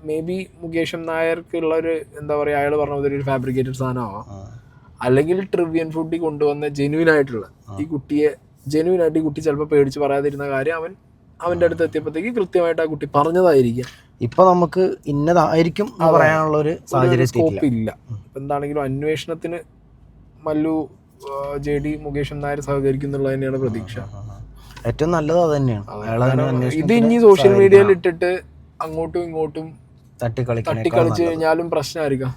മേ ബി മുകേഷൻ നായർക്കുള്ള ഒരു എന്താ പറയുക അയാൾ പറഞ്ഞ ഒരു ഫാബ്രിക്കേറ്റഡ് സാധനമാവാം, അല്ലെങ്കിൽ ട്രിവിയൻ ഫുഡിൽ കൊണ്ടുവന്ന ജെന്യൂൻ ആയിട്ടുള്ള ഈ കുട്ടിയെ ജെന്യൂൻ ആയിട്ട് ഈ കുട്ടി ചിലപ്പോൾ പേടിച്ച് പറയാതിരുന്ന കാര്യം അവൻ്റെ അടുത്ത് എത്തിയപ്പോഴത്തേക്ക് കൃത്യമായിട്ട് ആ കുട്ടി പറഞ്ഞതായിരിക്കാം. ഇപ്പൊ നമുക്ക് ഇന്നതായിരിക്കും പറയാനുള്ള ഒരു സാഹചര്യം സ്കോപ്പ് ഇല്ല. എന്താണെങ്കിലും അന്വേഷണത്തിന് മല്ലു JD മുകേഷൻ നായർ സഹകരിക്കും എന്നുള്ളത് തന്നെയാണ് പ്രതീക്ഷ. ഏറ്റവും നല്ലത് അത് തന്നെയാണ്. ഇത് ഇനി സോഷ്യൽ മീഡിയയിൽ ഇട്ടിട്ട് അങ്ങോട്ടും ഇങ്ങോട്ടും തട്ടിക്കളിച്ച് കഴിഞ്ഞാലും പ്രശ്നമായിരിക്കാം.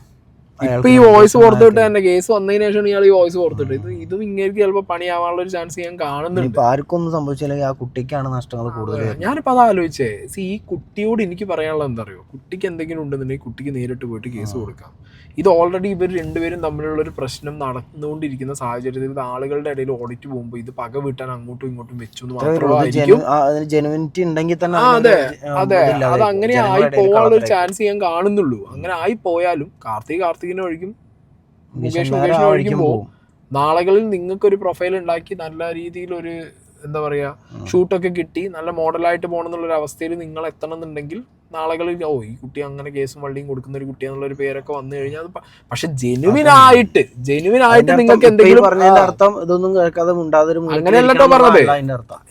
ഇപ്പൊ ഈ വോയിസ് പുറത്തിട്ട് തന്നെ കേസ് വന്നതിന് ശേഷം ഇയാൾ ഈ വോയിസ് പുറത്തിട്ട് ഇതും ഇങ്ങനെ ചിലപ്പോൾ പണിയാവാനുള്ള ഒരു ചാൻസ് ഞാൻ കാണുന്നുണ്ട്. ആർക്കും ഒന്നും സംഭവിച്ചില്ലെങ്കിൽ ആ കുട്ടിക്കാണ് നഷ്ടങ്ങൾ കൂടുതൽ. ഞാനിപ്പോ അത് ആലോചിച്ചേ, ഈ കുട്ടിയോട് എനിക്ക് പറയാനുള്ളത് എന്താ അറിയോ, കുട്ടിക്ക് എന്തെങ്കിലും ഉണ്ടെന്നുണ്ടെങ്കിൽ കുട്ടിക്ക് നേരിട്ട് പോയിട്ട് കേസ് കൊടുക്കാം. ഇത് ഓൾറെഡി ഇവർ രണ്ടുപേരും തമ്മിലുള്ള ഒരു പ്രശ്നം നടന്നുകൊണ്ടിരിക്കുന്ന സാഹചര്യത്തിൽ ആളുകളുടെ ഇടയിൽ ഓഡിറ്റ് പോകുമ്പോൾ ഇത് പക വീട്ടാൻ അങ്ങോട്ടും ഇങ്ങോട്ടും വെച്ചു ജെനുവിനിറ്റി ഉണ്ടെങ്കിൽ തന്നെ അതെ അത് അങ്ങനെ ആയി പോകാനുള്ള ഒരു ചാൻസ് ഞാൻ കാണുന്നുള്ളൂ. അങ്ങനെ ആയി പോയാലും കാർത്തികിനെ ഒഴിക്കും മുകേഷിനെ ഒഴിക്കും പോകും. നാളുകളിൽ നിങ്ങൾക്കൊരു പ്രൊഫൈൽ ഉണ്ടാക്കി നല്ല രീതിയിൽ ഒരു എന്താ പറയാ ഷൂട്ടൊക്കെ കിട്ടി നല്ല മോഡലായിട്ട് പോകണം എന്നുള്ളൊരു അവസ്ഥയിൽ നിങ്ങൾ എത്തണം എന്നുണ്ടെങ്കിൽ നാളുകളിൽ ഈ കുട്ടി അങ്ങനെ കേസും വള്ളിയും കൊടുക്കുന്ന ഒരു കുട്ടിയാന്നുള്ളൊരു പേരൊക്കെ വന്നു കഴിഞ്ഞാൽ പക്ഷെ ജെനുവിൻ ആയിട്ട് നിങ്ങൾക്ക് എന്തെങ്കിലും പറഞ്ഞതിന്റെ അർത്ഥം ഇതൊന്നും കേൾക്കാതെ അങ്ങനെയല്ലോ പറഞ്ഞത്.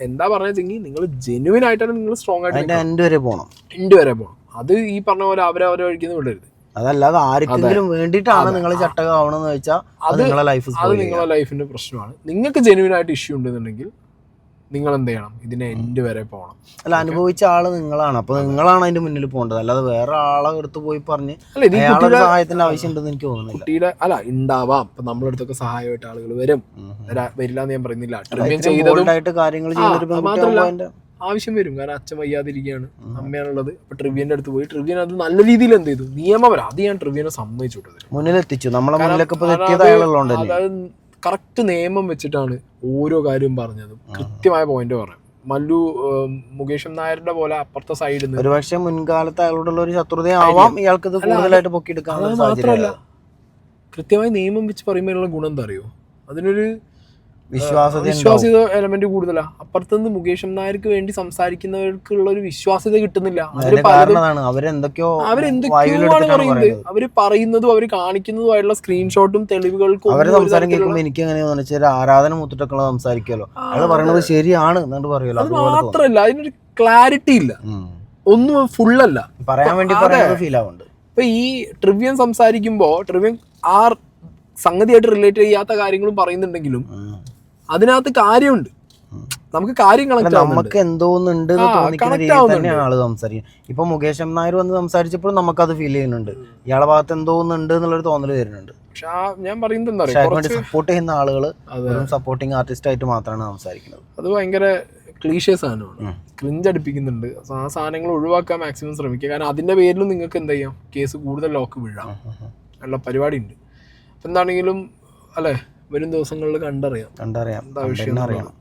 എന്താ പറഞ്ഞെങ്കിൽ നിങ്ങൾ ജെനുവിൻ ആയിട്ടാണ് നിങ്ങൾ സ്ട്രോങ് ആയിട്ട് എൻഡ് വരെ പോകണം. അത് ഈ പറഞ്ഞ പോലെ അവരെ വഴിക്കുന്ന വിടരുത്. അതല്ലാതെ ആർക്കെങ്കിലും വേണ്ടിയിട്ടാണ് നിങ്ങൾ ചട്ടകാവണമെന്ന് വെച്ചാൽ അത് നിങ്ങളെ ലൈഫിന്റെ പ്രശ്നമാണ്. നിങ്ങൾക്ക് ജെനുവിൻ ആയിട്ട് ഇഷ്യൂ ഉണ്ടെന്നുണ്ടെങ്കിൽ നിങ്ങൾ എന്ത് ചെയ്യണം, ഇതിനെ എൻഡ് വരെ പോകണം. അല്ല, അനുഭവിച്ച ആള് നിങ്ങളാണ്, അപ്പൊ നിങ്ങളാണ് അതിന്റെ മുന്നിൽ പോകേണ്ടത്, അല്ലാതെ വേറെ ആളെ അടുത്ത് പോയി പറഞ്ഞ് സഹായത്തിന്റെ ആവശ്യം ഉണ്ടെന്ന് എനിക്ക് തോന്നുന്നില്ല. കുട്ടിയുടെ ഉണ്ടാവാം, ഇപ്പൊ നമ്മുടെ അടുത്തൊക്കെ സഹായമായിട്ട് ആളുകൾ വരില്ല എന്ന് ഞാൻ പറയുന്നില്ല. കാര്യങ്ങൾ ആവശ്യം വരും, കാരണം അച്ഛൻ വയ്യാതിരിക്കുകയാണ്, അമ്മയാണുള്ളത്. അപ്പൊ ട്രിവ്യന്റെ അടുത്ത് പോയി ട്രിവ്യൻ അത് നല്ല രീതിയിൽ എന്ത് ചെയ്തു, നിയമപരം അത് ഞാൻ ട്രിവ്യനെ സമ്മതിച്ചു വിട്ടത്, മുന്നിലെത്തിച്ചു. നമ്മളെ അതായത് കറക്റ്റ് നിയമം വെച്ചിട്ടാണ് ഓരോ കാര്യവും പറഞ്ഞത്, കൃത്യമായ പോയിന്റ് പറഞ്ഞു. മല്ലു മുകേഷൻ നായരുടെ പോലെ അപ്പുറത്തെ സൈഡിൽ നിന്ന് ഒരുപക്ഷെ മുൻകാലത്ത് അയാളോടുള്ള ഒരു ശത്രുതയാവാം ഇയാൾക്ക് കൂടുതലായിട്ട് പൊക്കിയെടുക്കാൻ. മാത്രമല്ല കൃത്യമായി നിയമം വെച്ച് പറയുമ്പോഴുള്ള ഗുണം എന്താ അറിയോ, അതിനൊരു വിശ്വാസ്യത എലമെന്റ് കൂടുതലാ. അപ്പുറത്തുനിന്ന് മുകേഷൻ നായർക്ക് വേണ്ടി സംസാരിക്കുന്നവർക്കുള്ള ഒരു വിശ്വാസ്യത കിട്ടുന്നില്ല. അവരെന്തൊക്കെയോ പറയുന്നത്, അവര് പറയുന്നതും അവര് കാണിക്കുന്നതുമായിട്ടുള്ള സ്ക്രീൻഷോട്ടും തെളിവുകൾക്കും അവര് സംസാരം കേൾക്കുമ്പോൾ എനിക്ക് അങ്ങനെ തോന്നിച്ചാൽ ആരാധന മൂത്തിട്ടൊക്കെ സംസാരിക്കുമല്ലോ, അയാൾ പറയുന്നത് ശരിയാണ് എന്നു പറയുമല്ലോ. അത് മാത്രല്ല, അതിനൊരു ക്ലാരിറ്റി ഇല്ല, ഒന്നും ഫുള്ളല്ല, പറയാൻ വേണ്ടി ഫീൽ ആവുന്നുണ്ട്. ഇപ്പൊ ഈ ട്രിവ്യൻ സംസാരിക്കുമ്പോ ട്രിവ്യൻ ആ സംഗതിയായിട്ട് റിലേറ്റ് ചെയ്യാത്ത കാര്യങ്ങളും പറയുന്നുണ്ടെങ്കിലും അതിനകത്ത് കാര്യമുണ്ട്, നമുക്ക് കാര്യം നമുക്ക് എന്തോന്നുണ്ട് ആള് സംസാരിക്കും. ഇപ്പൊ മുകേഷ് നായർ വന്ന് സംസാരിച്ചപ്പോൾ നമുക്കത് ഫീൽ ചെയ്യുന്നുണ്ട്, ഇയാളെ ഭാഗത്ത് എന്തോന്നുണ്ട് എന്നുള്ളൊരു തോന്നൽ വരുന്നുണ്ട്. പക്ഷെ ഞാൻ പറയുന്നത് എന്താ പറയുക, സപ്പോർട്ട് ചെയ്യുന്ന ആളുകൾ സപ്പോർട്ടിങ് ആർട്ടിസ്റ്റ് ആയിട്ട് മാത്രമാണ് സംസാരിക്കുന്നത്. അത് ഭയങ്കര ക്ലീഷേ സാധനമാണ്, ക്രിഞ്ച് അടുപ്പിക്കുന്നുണ്ട്. ആ സാധനങ്ങൾ ഒഴിവാക്കാൻ മാക്സിമം ശ്രമിക്കുക, കാരണം അതിന്റെ പേരിലും നിങ്ങൾക്ക് എന്ത് ചെയ്യാം, കേസ് കൂടുതൽ ലോക്ക് വീഴാം ഉള്ള പരിപാടി ഉണ്ട്. എന്താണെങ്കിലും അല്ലെ, വരും ദിവസങ്ങളിൽ കണ്ടറിയാം എന്താ വിഷയം അറിയണം.